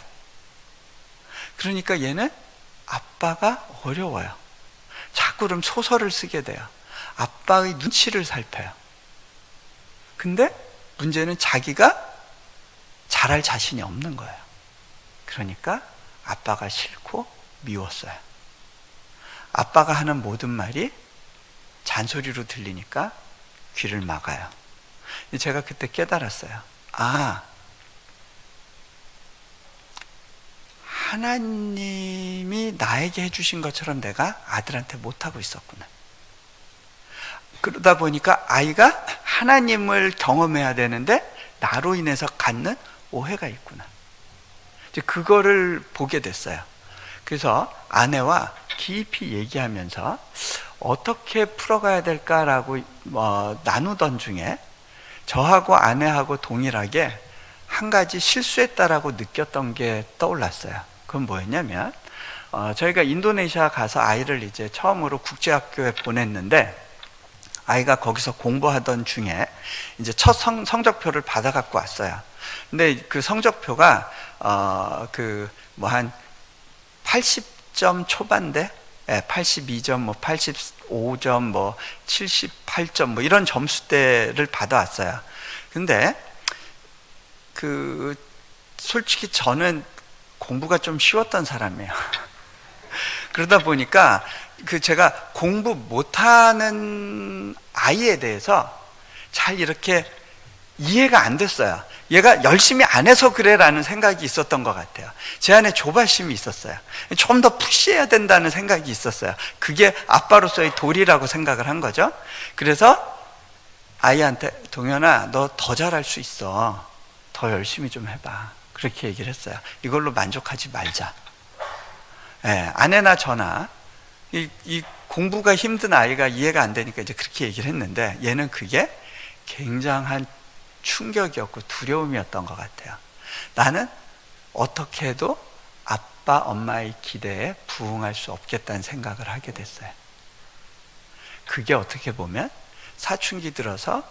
그러니까 얘는 아빠가 어려워요. 자꾸 그럼 소설을 쓰게 돼요. 아빠의 눈치를 살펴요. 근데 문제는 자기가 잘할 자신이 없는 거예요. 그러니까 아빠가 싫고 미웠어요. 아빠가 하는 모든 말이 잔소리로 들리니까 귀를 막아요. 제가 그때 깨달았어요. 아, 하나님이 나에게 해주신 것처럼 내가 아들한테 못하고 있었구나. 그러다 보니까 아이가 하나님을 경험해야 되는데 나로 인해서 갖는 오해가 있구나. 이제 그거를 보게 됐어요. 그래서 아내와 깊이 얘기하면서 어떻게 풀어가야 될까라고 나누던 중에 저하고 아내하고 동일하게 한 가지 실수했다라고 느꼈던 게 떠올랐어요. 그건 뭐였냐면 저희가 인도네시아 가서 아이를 이제 처음으로 국제학교에 보냈는데 아이가 거기서 공부하던 중에 이제 첫 성적표를 받아 갖고 왔어요. 근데 그 성적표가 한 80점 초반대, 82점, 85점, 78점 이런 점수대를 받아왔어요. 근데 솔직히 저는 공부가 좀 쉬웠던 사람이에요. 그러다 보니까 제가 공부 못하는 아이에 대해서 잘 이렇게 이해가 안 됐어요. 얘가 열심히 안 해서 그래라는 생각이 있었던 것 같아요. 제 안에 조바심이 있었어요. 좀 더 푸시해야 된다는 생각이 있었어요. 그게 아빠로서의 도리라고 생각을 한 거죠. 그래서 아이한테 동현아, 너 더 잘할 수 있어. 더 열심히 좀 해봐. 그렇게 얘기를 했어요. 이걸로 만족하지 말자. 아내나 저나 이 공부가 힘든 아이가 이해가 안 되니까 이제 그렇게 얘기를 했는데 얘는 그게 굉장한 충격이었고 두려움이었던 것 같아요. 나는 어떻게 해도 아빠, 엄마의 기대에 부응할 수 없겠다는 생각을 하게 됐어요. 그게 어떻게 보면 사춘기 들어서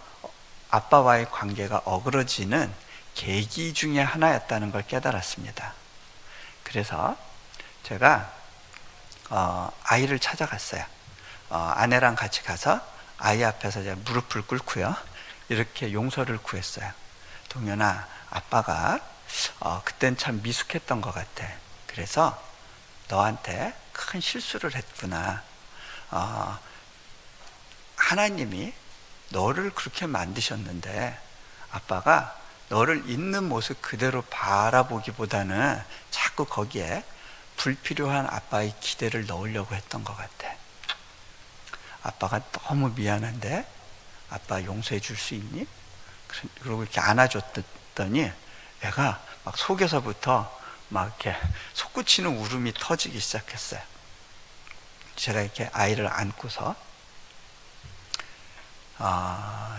아빠와의 관계가 어그러지는 계기 중에 하나였다는 걸 깨달았습니다. 그래서 제가 아이를 찾아갔어요. 아내랑 같이 가서 아이 앞에서 제가 무릎을 꿇고요. 이렇게 용서를 구했어요. 동현아, 아빠가 그땐 참 미숙했던 것 같아. 그래서 너한테 큰 실수를 했구나. 하나님이 너를 그렇게 만드셨는데 아빠가 너를 있는 모습 그대로 바라보기보다는 자꾸 거기에 불필요한 아빠의 기대를 넣으려고 했던 것 같아. 아빠가 너무 미안한데 아빠 용서해 줄 수 있니? 그리고 이렇게 안아줬더니 애가 막 속에서부터 막 이렇게 솟구치는 울음이 터지기 시작했어요. 제가 이렇게 아이를 안고서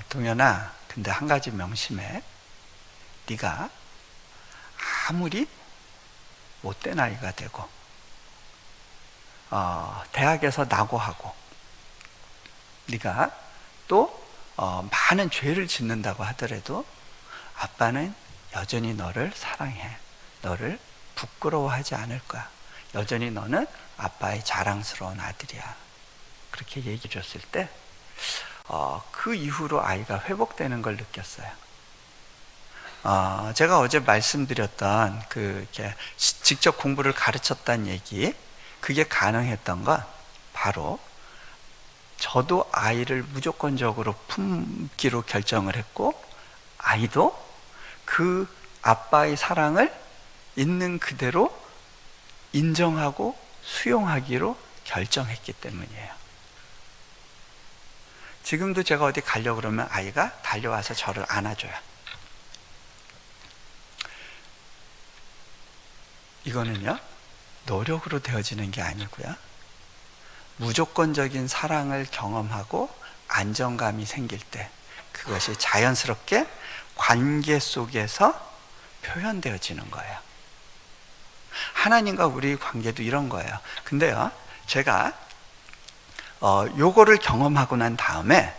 동현아, 근데 한 가지 명심해. 네가 아무리 못된 아이가 되고 대학에서 낙오하고 네가 또 많은 죄를 짓는다고 하더라도 아빠는 여전히 너를 사랑해. 너를 부끄러워하지 않을 거야. 여전히 너는 아빠의 자랑스러운 아들이야. 그렇게 얘기해 줬을 때 그 이후로 아이가 회복되는 걸 느꼈어요. 제가 어제 말씀드렸던 이렇게 직접 공부를 가르쳤다는 얘기, 그게 가능했던 건 바로 저도 아이를 무조건적으로 품기로 결정을 했고 아이도 그 아빠의 사랑을 있는 그대로 인정하고 수용하기로 결정했기 때문이에요. 지금도 제가 어디 가려고 그러면 아이가 달려와서 저를 안아줘요. 이거는요, 노력으로 되어지는 게 아니고요, 무조건적인 사랑을 경험하고 안정감이 생길 때 그것이 자연스럽게 관계 속에서 표현되어지는 거예요. 하나님과 우리 관계도 이런 거예요. 근데요, 제가 요거를 경험하고 난 다음에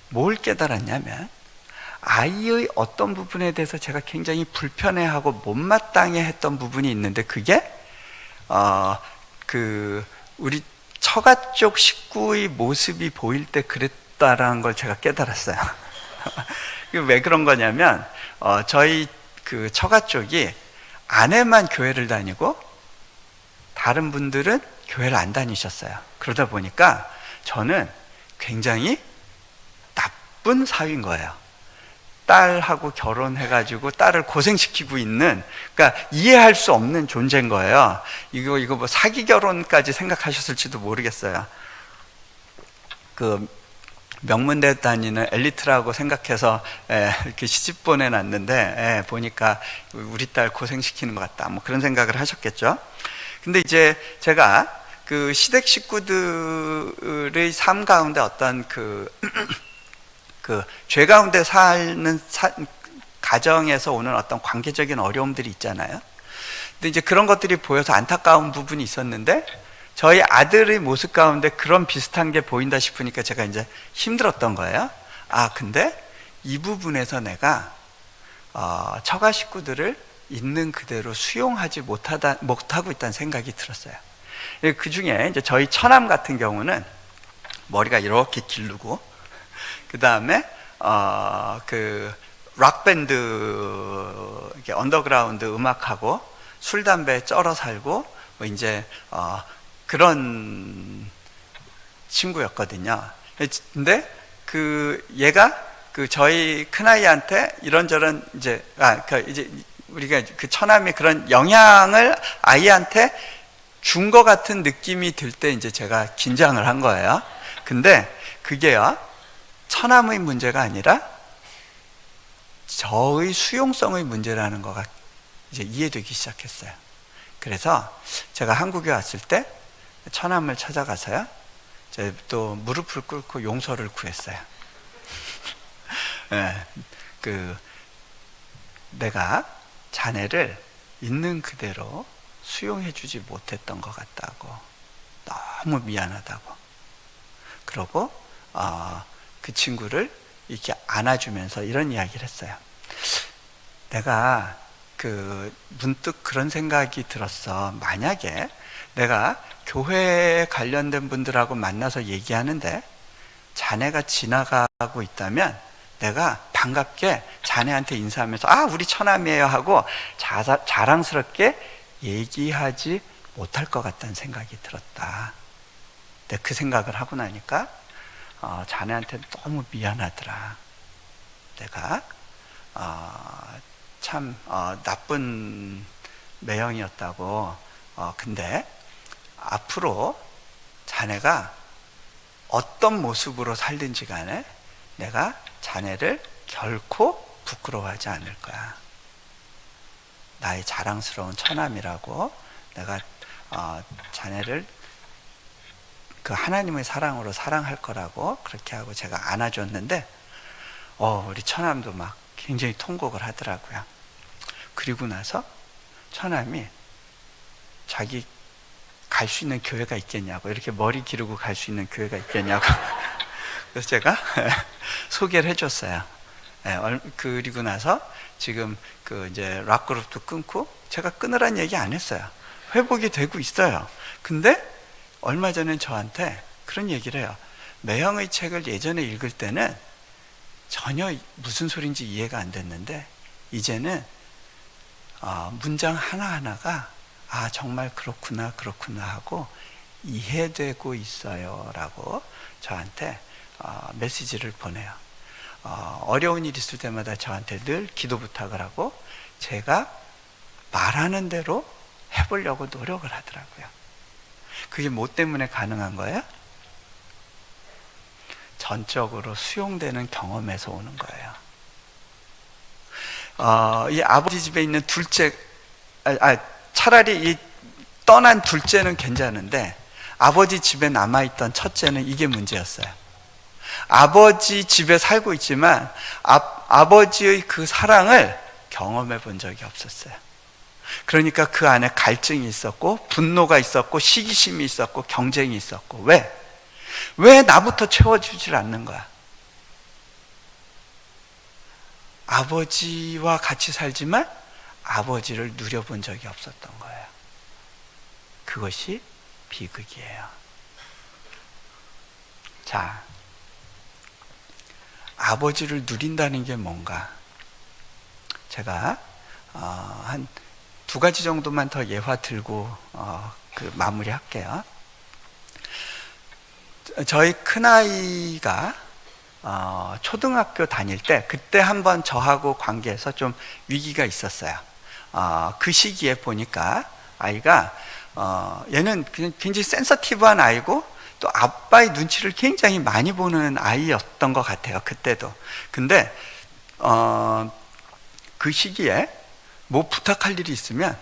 뭘 깨달았냐면 아이의 어떤 부분에 대해서 제가 굉장히 불편해하고 못마땅해 했던 부분이 있는데 그게 우리 처가 쪽 식구의 모습이 보일 때 그랬다라는 걸 제가 깨달았어요. 왜 그런 거냐면 저희 그 처가 쪽이 아내만 교회를 다니고 다른 분들은 교회를 안 다니셨어요. 그러다 보니까 저는 굉장히 나쁜 사위인 거예요. 딸하고 결혼해가지고 딸을 고생시키고 있는, 그러니까 이해할 수 없는 존재인 거예요. 이거 뭐 사기 결혼까지 생각하셨을지도 모르겠어요. 그 명문대 다니는 엘리트라고 생각해서 이렇게 시집 보내놨는데 보니까 우리 딸 고생시키는 것 같다, 뭐 그런 생각을 하셨겠죠. 근데 이제 제가 그 시댁 식구들의 삶 가운데 어떤 그 죄 가운데 사는 가정에서 오는 어떤 관계적인 어려움들이 있잖아요. 근데 이제 그런 것들이 보여서 안타까운 부분이 있었는데, 저희 아들의 모습 가운데 그런 비슷한 게 보인다 싶으니까 제가 이제 힘들었던 거예요. 근데 이 부분에서 내가 처가 식구들을 있는 그대로 수용하지 못하고 있다는 생각이 들었어요. 그 중에 이제 저희 처남 같은 경우는 머리가 이렇게 기르고, 그 다음에 그 락밴드, 언더그라운드 음악하고 술 담배 쩔어 살고 뭐 이제 그런 친구였거든요. 근데 그 얘가 그 저희 큰아이한테 이런저런 이제 이제 우리가 그 처남이 그런 영향을 아이한테 준 것 같은 느낌이 들 때 이제 제가 긴장을 한 거예요. 근데 그게요, 처남의 문제가 아니라 저의 수용성의 문제라는 거가 이제 이해되기 시작했어요. 그래서 제가 한국에 왔을 때 처남을 찾아가서요, 이제 또 무릎을 꿇고 용서를 구했어요. 내가 자네를 있는 그대로 수용해주지 못했던 것 같다고, 너무 미안하다고. 그러고 그 친구를 이렇게 안아주면서 이런 이야기를 했어요. 내가 문득 그런 생각이 들었어. 만약에 내가 교회에 관련된 분들하고 만나서 얘기하는데 자네가 지나가고 있다면 내가 반갑게 자네한테 인사하면서 우리 처남이에요 하고 자랑스럽게 얘기하지 못할 것 같다는 생각이 들었다. 근데 그 생각을 하고 나니까 자네한테 너무 미안하더라. 내가 참 나쁜 매형이었다고. 근데 앞으로 자네가 어떤 모습으로 살든지 간에 내가 자네를 결코 부끄러워하지 않을 거야. 나의 자랑스러운 처남이라고. 내가 자네를 그 하나님의 사랑으로 사랑할 거라고 그렇게 하고 제가 안아줬는데 우리 처남도 막 굉장히 통곡을 하더라고요. 그리고 나서 처남이 자기 갈 수 있는 교회가 있겠냐고, 이렇게 머리 기르고 갈 수 있는 교회가 있겠냐고. 그래서 제가 소개를 해줬어요. 그리고 나서 지금 그 이제 락그룹도 끊고, 제가 끊으란 얘기 안 했어요. 회복이 되고 있어요. 근데 얼마 전엔 저한테 그런 얘기를 해요. 매형의 책을 예전에 읽을 때는 전혀 무슨 소린지 이해가 안 됐는데 이제는 문장 하나하나가 정말 그렇구나 하고 이해되고 있어요 라고 저한테 메시지를 보내요. 어려운 일 있을 때마다 저한테 늘 기도 부탁을 하고 제가 말하는 대로 해보려고 노력을 하더라고요. 그게 뭐 때문에 가능한 거예요? 전적으로 수용되는 경험에서 오는 거예요. 이 아버지 집에 있는 둘째, 차라리 이 떠난 둘째는 괜찮은데 아버지 집에 남아있던 첫째는 이게 문제였어요. 아버지 집에 살고 있지만 아버지의 그 사랑을 경험해 본 적이 없었어요. 그러니까 그 안에 갈증이 있었고 분노가 있었고 시기심이 있었고 경쟁이 있었고. 왜 나부터 채워주질 않는 거야? 아버지와 같이 살지만 아버지를 누려본 적이 없었던 거예요. 그것이 비극이에요. 자, 아버지를 누린다는 게 뭔가? 제가 한 2가지 정도만 더 예화 들고 마무리할게요. 저희 큰아이가 초등학교 다닐 때, 그때 한번 저하고 관계에서 좀 위기가 있었어요. 그 시기에 보니까 아이가 얘는 굉장히 센서티브한 아이고 또 아빠의 눈치를 굉장히 많이 보는 아이였던 것 같아요. 그때도. 근데 그 시기에 뭐 부탁할 일이 있으면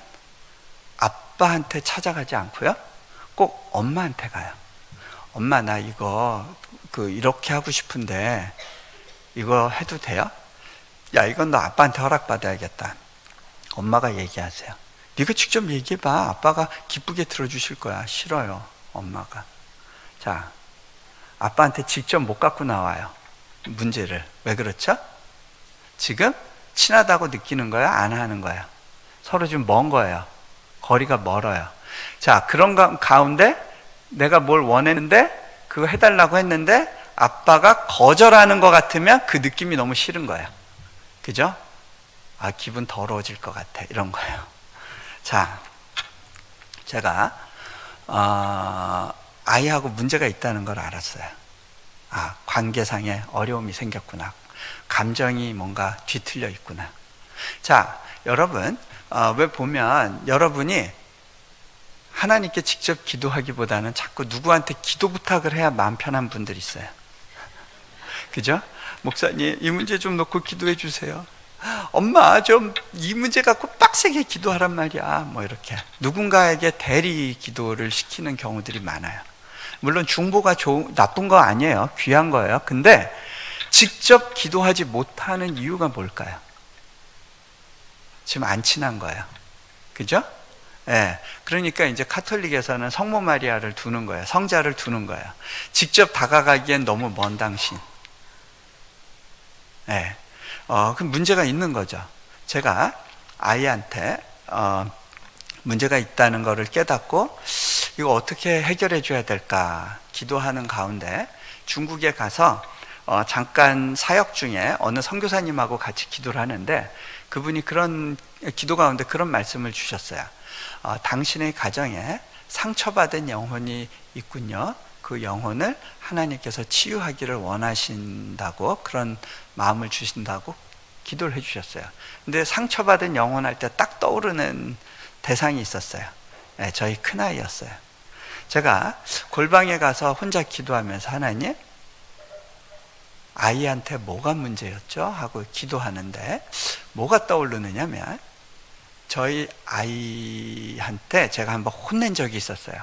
아빠한테 찾아가지 않고요, 꼭 엄마한테 가요. 엄마, 나 이거 이렇게 하고 싶은데 이거 해도 돼요? 야, 이건 너 아빠한테 허락받아야겠다. 엄마가 얘기하세요. 네가 직접 얘기해봐. 아빠가 기쁘게 들어주실 거야. 싫어요, 엄마가. 자, 아빠한테 직접 못 갖고 나와요, 문제를. 왜 그렇죠? 지금 친하다고 느끼는 거야? 안 하는 거야? 서로 좀 먼 거예요. 거리가 멀어요. 자, 그런 가운데 내가 뭘 원했는데 그거 해달라고 했는데 아빠가 거절하는 것 같으면 그 느낌이 너무 싫은 거예요. 그죠? 아, 기분 더러워질 것 같아, 이런 거예요. 자, 제가 아이하고 문제가 있다는 걸 알았어요. 아, 관계상의 어려움이 생겼구나. 감정이 뭔가 뒤틀려 있구나. 자, 여러분, 왜 보면 여러분이 하나님께 직접 기도하기보다는 자꾸 누구한테 기도 부탁을 해야 마음 편한 분들이 있어요. 그죠? 목사님, 이 문제 좀 놓고 기도해 주세요. 엄마, 좀 이 문제 갖고 빡세게 기도하란 말이야. 뭐 이렇게 누군가에게 대리 기도를 시키는 경우들이 많아요. 물론 중보가 나쁜 거 아니에요. 귀한 거예요. 근데 직접 기도하지 못하는 이유가 뭘까요? 지금 안 친한 거예요. 그죠? 예. 그러니까 이제 카톨릭에서는 성모 마리아를 두는 거예요. 성자를 두는 거예요. 직접 다가가기엔 너무 먼 당신. 예. 그 문제가 있는 거죠. 제가 아이한테 문제가 있다는 것을 깨닫고 이거 어떻게 해결해 줘야 될까 기도하는 가운데 중국에 가서 잠깐 사역 중에 어느 선교사님하고 같이 기도를 하는데 그분이 그런 기도 가운데 그런 말씀을 주셨어요. 당신의 가정에 상처받은 영혼이 있군요. 그 영혼을 하나님께서 치유하기를 원하신다고, 그런 마음을 주신다고 기도를 해주셨어요. 근데 상처받은 영혼 할 때 딱 떠오르는 대상이 있었어요. 네, 저희 큰아이였어요. 제가 골방에 가서 혼자 기도하면서 하나님, 아이한테 뭐가 문제였죠? 하고 기도하는데 뭐가 떠오르느냐면 저희 아이한테 제가 한번 혼낸 적이 있었어요.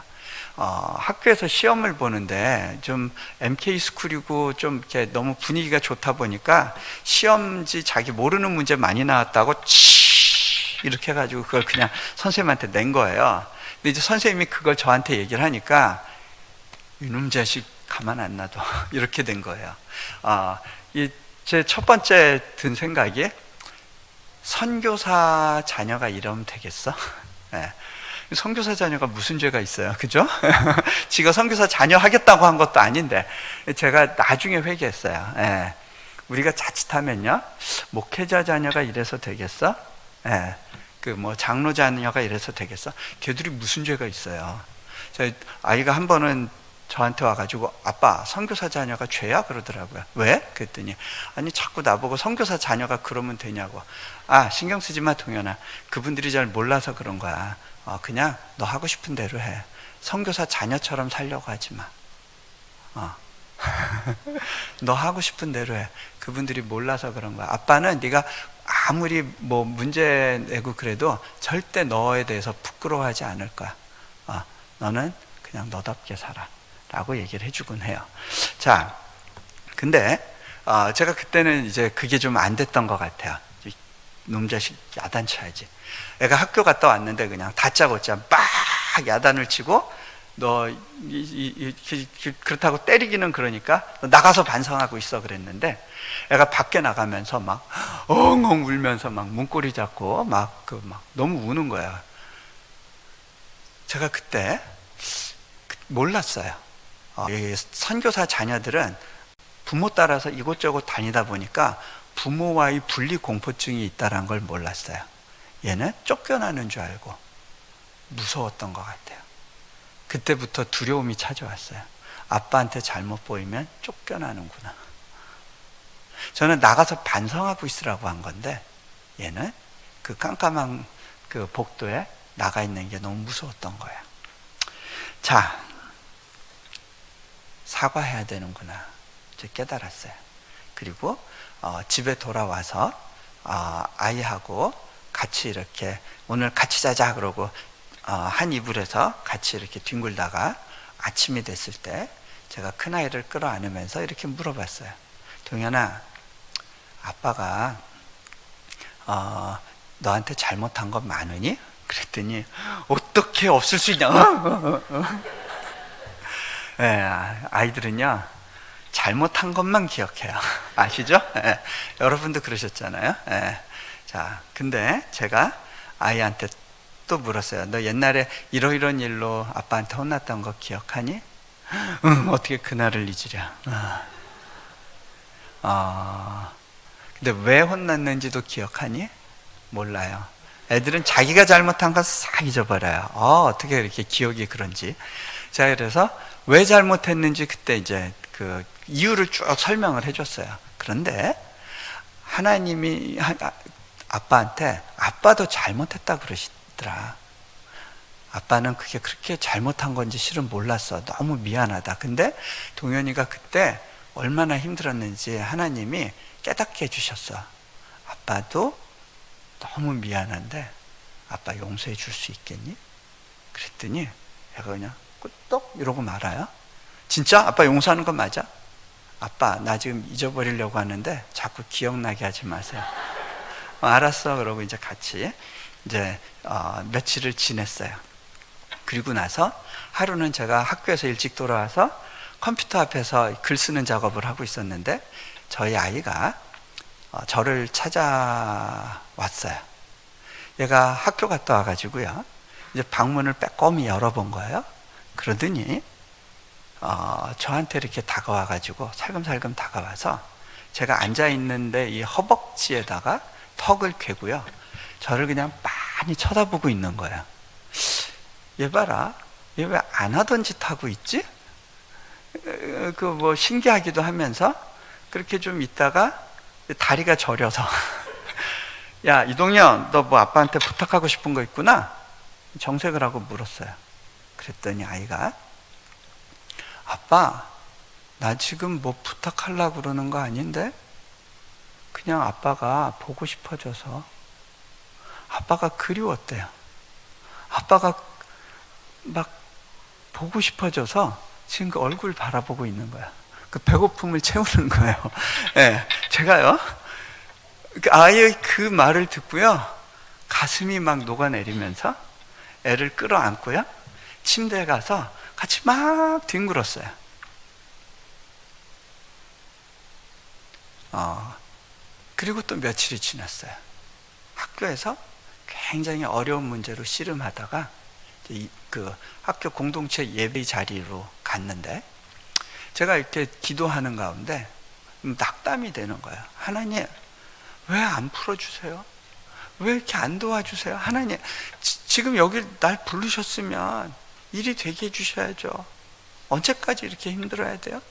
학교에서 시험을 보는데 좀 MK 스쿨이고 좀 이렇게 너무 분위기가 좋다 보니까 시험지 자기 모르는 문제 많이 나왔다고 이렇게 해가지고 그걸 그냥 선생님한테 낸 거예요. 근데 이제 선생님이 그걸 저한테 얘기를 하니까 이놈 자식 가만 안 놔둬 이렇게 된 거예요. 제 첫 번째 든 생각이, 선교사 자녀가 이러면 되겠어? 네. 선교사 자녀가 무슨 죄가 있어요, 그죠? 지가 선교사 자녀 하겠다고 한 것도 아닌데. 제가 나중에 회개했어요. 네. 우리가 자칫하면요, 목회자 자녀가 이래서 되겠어? 네. 장로 자녀가 이래서 되겠어? 걔들이 무슨 죄가 있어요? 저희 아이가 한 번은 저한테 와가지고 아빠, 선교사 자녀가 죄야? 그러더라고요. 왜? 그랬더니 아니 자꾸 나보고 선교사 자녀가 그러면 되냐고. 신경 쓰지 마 동현아, 그분들이 잘 몰라서 그런 거야. 그냥 너 하고 싶은 대로 해. 선교사 자녀처럼 살려고 하지 마. 너 하고 싶은 대로 해. 그분들이 몰라서 그런 거야. 아빠는 네가 아무리 뭐 문제 내고 그래도 절대 너에 대해서 부끄러워하지 않을 거야. 너는 그냥 너답게 살아 라고 얘기를 해주곤 해요. 자, 근데 제가 그때는 이제 그게 좀 안 됐던 것 같아요. 놈자식 야단쳐야지. 애가 학교 갔다 왔는데 그냥 다짜고짜 막 야단을 치고, 너 그렇다고 때리기는 그러니까 너 나가서 반성하고 있어 그랬는데, 애가 밖에 나가면서 막 엉엉 울면서 막 문고리 잡고 막 너무 우는 거야. 제가 그때 몰랐어요. 이 선교사 자녀들은 부모 따라서 이곳저곳 다니다 보니까 부모와의 분리 공포증이 있다는 걸 몰랐어요. 얘는 쫓겨나는 줄 알고 무서웠던 것 같아요. 그때부터 두려움이 찾아왔어요. 아빠한테 잘못 보이면 쫓겨나는구나. 저는 나가서 반성하고 있으라고 한 건데 얘는 그 깜깜한 그 복도에 나가 있는 게 너무 무서웠던 거예요. 자, 사과해야 되는구나 이제 깨달았어요. 그리고 집에 돌아와서 아이하고 같이 이렇게 오늘 같이 자자 그러고 한 이불에서 같이 이렇게 뒹굴다가 아침이 됐을 때 제가 큰아이를 끌어안으면서 이렇게 물어봤어요. 동현아, 아빠가 너한테 잘못한 건 많으니? 그랬더니 어떻게 없을 수 있냐? 네, 아이들은요 잘못한 것만 기억해요. 아시죠? 네, 여러분도 그러셨잖아요. 네. 자, 근데 제가 아이한테 또 물었어요. 너 옛날에 이러이런 일로 아빠한테 혼났던 거 기억하니? 응, 어떻게 그날을 잊으랴. 근데 왜 혼났는지도 기억하니? 몰라요. 애들은 자기가 잘못한 거 싹 잊어버려요. 어떻게 이렇게 기억이 그런지. 자, 그래서 왜 잘못했는지 그때 이제 그 이유를 쭉 설명을 해줬어요. 그런데 하나님이 아빠한테 아빠도 잘못했다 그러시더라. 아빠는 그게 그렇게 잘못한 건지 실은 몰랐어. 너무 미안하다. 근데 동현이가 그때 얼마나 힘들었는지 하나님이 깨닫게 해주셨어. 아빠도 너무 미안한데 아빠 용서해 줄 수 있겠니? 그랬더니 얘가 그냥 꿀떡 이러고 말아요. 진짜? 아빠 용서하는 건 맞아? 아빠 나 지금 잊어버리려고 하는데 자꾸 기억나게 하지 마세요. 알았어. 그러고 이제 같이 이제 며칠을 지냈어요. 그리고 나서 하루는 제가 학교에서 일찍 돌아와서 컴퓨터 앞에서 글 쓰는 작업을 하고 있었는데 저희 아이가 저를 찾아왔어요. 얘가 학교 갔다 와가지고요 이제 방문을 빼꼼히 열어본 거예요. 그러더니 저한테 이렇게 다가와가지고 살금살금 다가와서 제가 앉아있는데 이 허벅지에다가 턱을 괴고요 저를 그냥 빤히 쳐다보고 있는 거예요. 얘 봐라, 얘 왜 안 하던 짓 하고 있지? 그 뭐 신기하기도 하면서 그렇게 좀 있다가 다리가 저려서 야 이동현 너 뭐 아빠한테 부탁하고 싶은 거 있구나? 정색을 하고 물었어요. 그랬더니 아이가 아빠 나 지금 뭐 부탁하려고 그러는 거 아닌데 그냥 아빠가 보고 싶어져서 아빠가 그리웠대요. 아빠가 막 보고 싶어져서 지금 그 얼굴 바라보고 있는 거야. 그 배고픔을 채우는 거예요. 네, 제가요 그 아이의 그 말을 듣고요 가슴이 막 녹아내리면서 애를 끌어안고요 침대에 가서 같이 막 뒹굴었어요. 그리고 또 며칠이 지났어요. 학교에서 굉장히 어려운 문제로 씨름하다가 그 학교 공동체 예배 자리로 갔는데 제가 이렇게 기도하는 가운데 낙담이 되는 거예요. 하나님 왜 안 풀어주세요? 왜 이렇게 안 도와주세요? 하나님 지금 여기 날 부르셨으면 일이 되게 해주셔야죠. 언제까지 이렇게 힘들어야 돼요?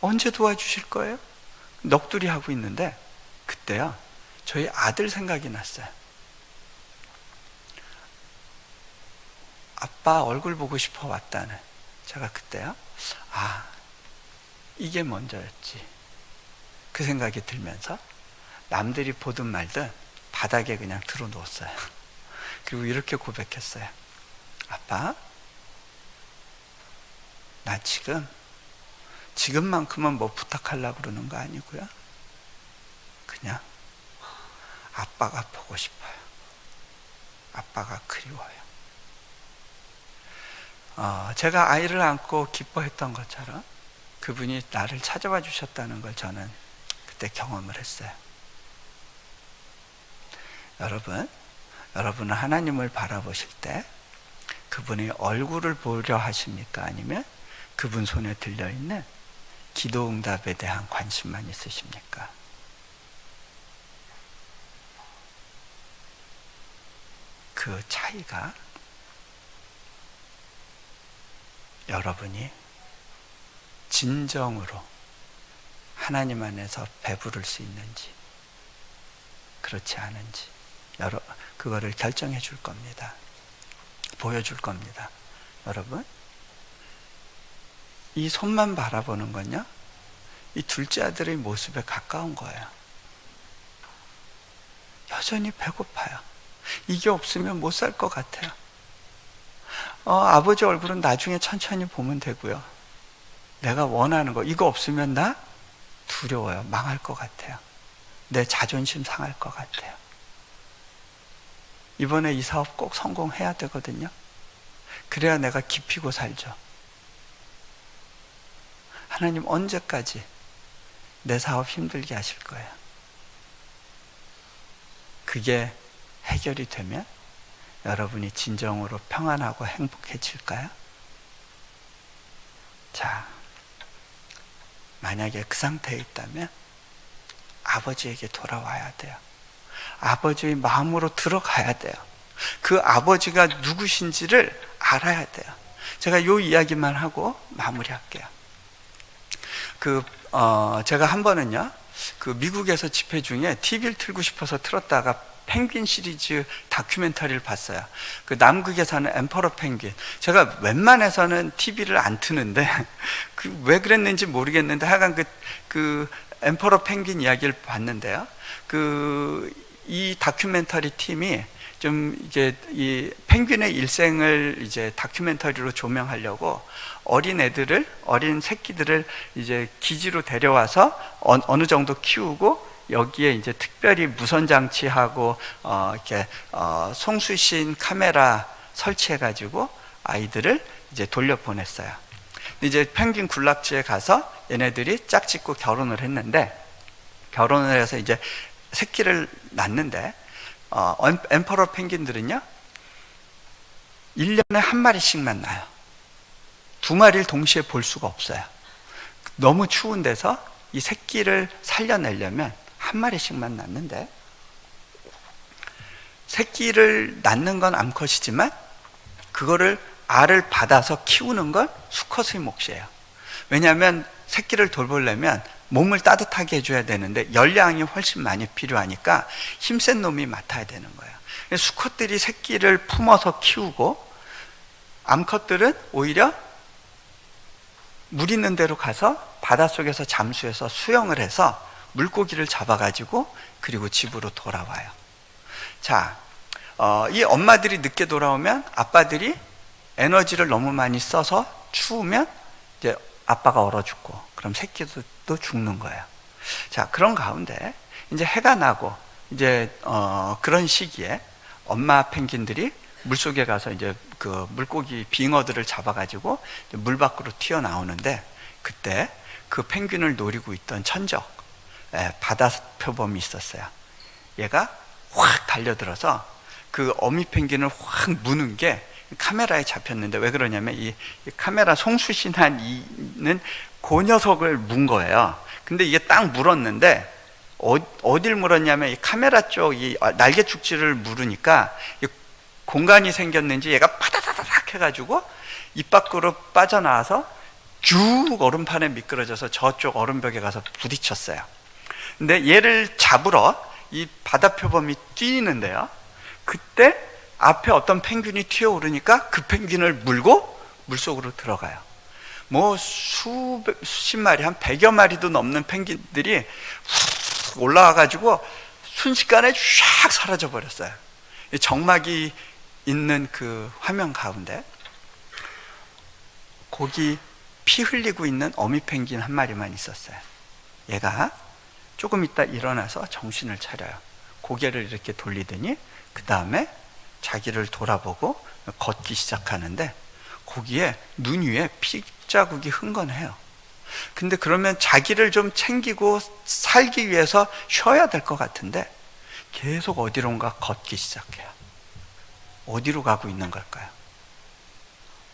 언제 도와주실 거예요? 넋두리 하고 있는데 그때요 저희 아들 생각이 났어요. 아빠 얼굴 보고 싶어 왔다는. 제가 그때요 이게 먼저였지 그 생각이 들면서 남들이 보든 말든 바닥에 그냥 들어 놓았어요. 그리고 이렇게 고백했어요. 아빠 나 지금만큼은 뭐 부탁하려고 그러는 거 아니고요 그냥 아빠가 보고 싶어요. 아빠가 그리워요. 제가 아이를 안고 기뻐했던 것처럼 그분이 나를 찾아와 주셨다는 걸 저는 그때 경험을 했어요. 여러분은 하나님을 바라보실 때 그분의 얼굴을 보려 하십니까? 아니면 그분 손에 들려있는 기도응답에 대한 관심만 있으십니까? 그 차이가 여러분이 진정으로 하나님 안에서 배부를 수 있는지 그렇지 않은지 그거를 결정해 줄 겁니다. 보여줄 겁니다. 여러분, 이 손만 바라보는 건요, 이 둘째 아들의 모습에 가까운 거예요. 여전히 배고파요. 이게 없으면 못 살 것 같아요. 아버지 얼굴은 나중에 천천히 보면 되고요. 내가 원하는 거, 이거 없으면 나 두려워요. 망할 것 같아요. 내 자존심 상할 것 같아요. 이번에 이 사업 꼭 성공해야 되거든요. 그래야 내가 기피고 살죠. 하나님 언제까지 내 사업 힘들게 하실 거예요? 그게 해결이 되면 여러분이 진정으로 평안하고 행복해질까요? 자, 만약에 그 상태에 있다면 아버지에게 돌아와야 돼요. 아버지의 마음으로 들어가야 돼요. 그 아버지가 누구신지를 알아야 돼요. 제가 이 이야기만 하고 마무리할게요. 제가 한 번은요, 미국에서 집회 중에 TV를 틀고 싶어서 틀었다가 펭귄 시리즈 다큐멘터리를 봤어요. 남극에 사는 엠퍼러 펭귄. 제가 웬만해서는 TV를 안 트는데, 왜 그랬는지 모르겠는데, 하여간 엠퍼러 펭귄 이야기를 봤는데요. 이 다큐멘터리 팀이 좀 이제 이 펭귄의 일생을 이제 다큐멘터리로 조명하려고 어린 새끼들을 이제 기지로 데려와서 어느 정도 키우고 여기에 이제 특별히 무선 장치하고 이렇게 송수신 카메라 설치해 가지고 아이들을 이제 돌려보냈어요. 이제 펭귄 군락지에 가서 얘네들이 짝짓고 결혼을 했는데, 결혼을 해서 이제 새끼를 낳는데, 엠퍼러 펭귄들은요 1년에 한 마리씩만 낳아요. 두 마리를 동시에 볼 수가 없어요. 너무 추운 데서 이 새끼를 살려내려면 한 마리씩만 낳는데, 새끼를 낳는 건 암컷이지만 그거를 알을 받아서 키우는 건 수컷의 몫이에요. 왜냐하면 새끼를 돌보려면 몸을 따뜻하게 해줘야 되는데 열량이 훨씬 많이 필요하니까 힘센 놈이 맡아야 되는 거예요. 수컷들이 새끼를 품어서 키우고, 암컷들은 오히려 물 있는 데로 가서 바닷속에서 잠수해서 수영을 해서 물고기를 잡아가지고 그리고 집으로 돌아와요. 자, 이 엄마들이 늦게 돌아오면 아빠들이 에너지를 너무 많이 써서 추우면 이제 아빠가 얼어 죽고, 그럼 새끼도 또 죽는 거예요. 자, 그런 가운데 이제 해가 나고 이제 그런 시기에 엄마 펭귄들이 물속에 가서 이제 물고기 빙어들을 잡아가지고 물 밖으로 튀어나오는데, 그때 그 펭귄을 노리고 있던 천적 바다표범이 있었어요. 얘가 확 달려들어서 그 어미 펭귄을 확 무는 게 카메라에 잡혔는데, 왜 그러냐면 이 카메라 송수신한 이는 그 녀석을 문 거예요. 근데 이게 딱 물었는데 어딜 물었냐면 이 카메라 쪽 이 날개 축지를 물으니까 공간이 생겼는지 얘가 파다다닥 해가지고 입 밖으로 빠져나와서 쭉 얼음판에 미끄러져서 저쪽 얼음벽에 가서 부딪혔어요. 근데 얘를 잡으러 이 바다표범이 뛰는데요, 그때 앞에 어떤 펭귄이 튀어오르니까 그 펭귄을 물고 물속으로 들어가요. 뭐 수십 마리, 한 100여 마리도 넘는 펭귄들이 올라와가지고 순식간에 샥 사라져 버렸어요. 정막이 있는 그 화면 가운데 거기 피 흘리고 있는 어미 펭귄 한 마리만 있었어요. 얘가 조금 있다 일어나서 정신을 차려요. 고개를 이렇게 돌리더니 그 다음에 자기를 돌아보고 걷기 시작하는데, 거기에 눈 위에 피자국이 흥건해요. 근데 그러면 자기를 좀 챙기고 살기 위해서 쉬어야 될 것 같은데 계속 어디론가 걷기 시작해요. 어디로 가고 있는 걸까요?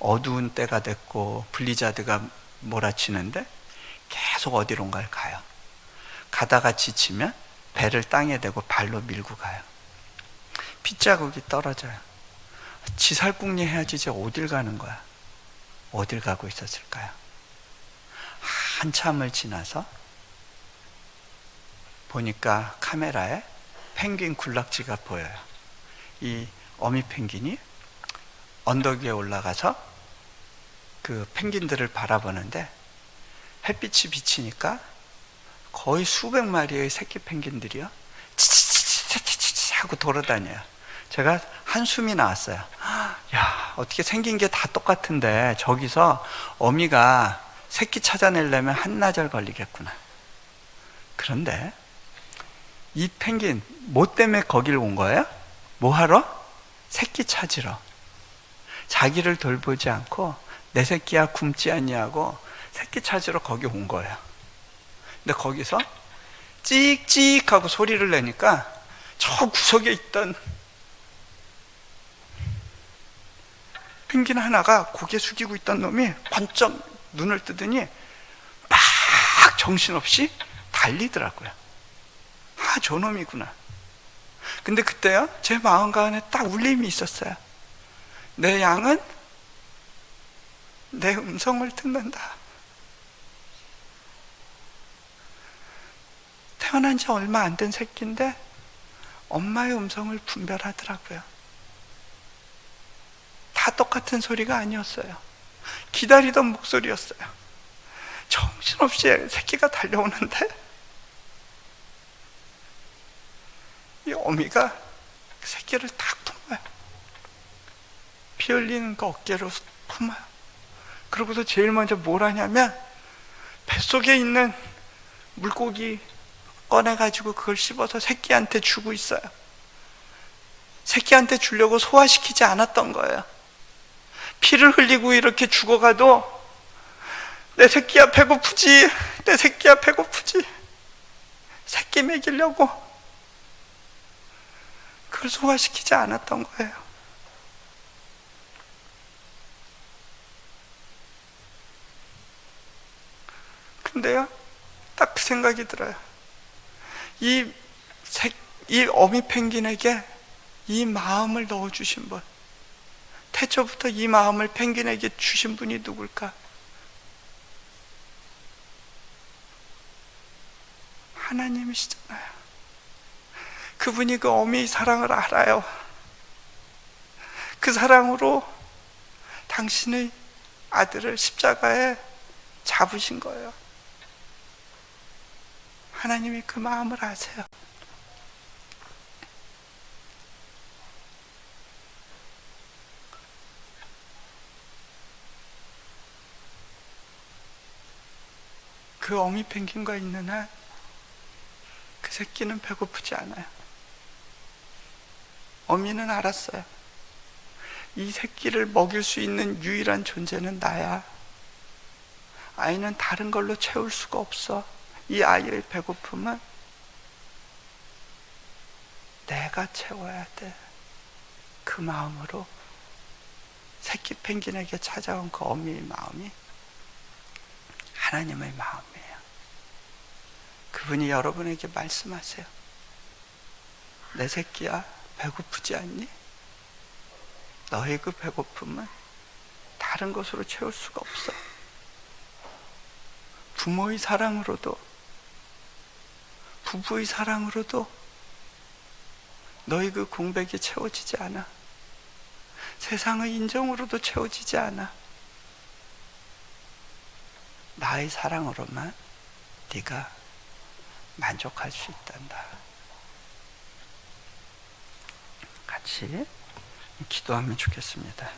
어두운 때가 됐고 블리자드가 몰아치는데 계속 어디론가를 가요. 가다가 지치면 배를 땅에 대고 발로 밀고 가요. 핏자국이 떨어져요. 지살궁리 해야지 이제 어딜 가는 거야? 어딜 가고 있었을까요? 한참을 지나서 보니까 카메라에 펭귄 군락지가 보여요. 이 어미 펭귄이 언덕 위에 올라가서 그 펭귄들을 바라보는데 햇빛이 비치니까 거의 수백 마리의 새끼 펭귄들이요 치치치치치치 하고 돌아다녀요. 제가 한숨이 나왔어요. 야, 어떻게 생긴 게 다 똑같은데 저기서 어미가 새끼 찾아내려면 한나절 걸리겠구나. 그런데 이 펭귄 뭐 때문에 거길 온 거예요? 뭐 하러? 새끼 찾으러. 자기를 돌보지 않고 내 새끼야 굶지 않냐고 새끼 찾으러 거기 온 거예요. 근데 거기서 찍찍 하고 소리를 내니까 저 구석에 있던 펭귄 하나가 고개 숙이고 있던 놈이 번쩍 눈을 뜨더니 막 정신없이 달리더라고요. 아, 저놈이구나. 근데 그때요, 제 마음 가운데 딱 울림이 있었어요. 내 양은 내 음성을 듣는다. 태어난 지 얼마 안 된 새끼인데 엄마의 음성을 분별하더라고요. 다 똑같은 소리가 아니었어요. 기다리던 목소리였어요. 정신없이 새끼가 달려오는데 이 어미가 새끼를 딱 품어요. 피 흘리는 거 어깨로 품어요. 그러고서 제일 먼저 뭘 하냐면 뱃속에 있는 물고기 꺼내가지고 그걸 씹어서 새끼한테 주고 있어요. 새끼한테 주려고 소화시키지 않았던 거예요. 피를 흘리고 이렇게 죽어가도 내 새끼야 배고프지, 내 새끼야 배고프지, 새끼 먹이려고 그걸 소화시키지 않았던 거예요. 근데요, 딱 그 생각이 들어요. 이 어미 펭귄에게 이 마음을 넣어주신 분, 태초부터 이 마음을 펭귄에게 주신 분이 누굴까? 하나님이시잖아요. 그분이 그 어미의 사랑을 알아요. 그 사랑으로 당신의 아들을 십자가에 잡으신 거예요. 하나님이 그 마음을 아세요. 그 어미 펭귄과 있는 한 그 새끼는 배고프지 않아요. 어미는 알았어요. 이 새끼를 먹일 수 있는 유일한 존재는 나야. 아이는 다른 걸로 채울 수가 없어. 이 아이의 배고픔은 내가 채워야 돼. 그 마음으로 새끼 펭귄에게 찾아온 그 어미의 마음이 하나님의 마음이에요. 그분이 여러분에게 말씀하세요. 내 새끼야 배고프지 않니? 너의 그 배고픔은 다른 것으로 채울 수가 없어. 부모의 사랑으로도, 부부의 사랑으로도 너의 그 공백이 채워지지 않아. 세상의 인정으로도 채워지지 않아. 나의 사랑으로만 네가 만족할 수 있단다. 같이 기도하면 좋겠습니다.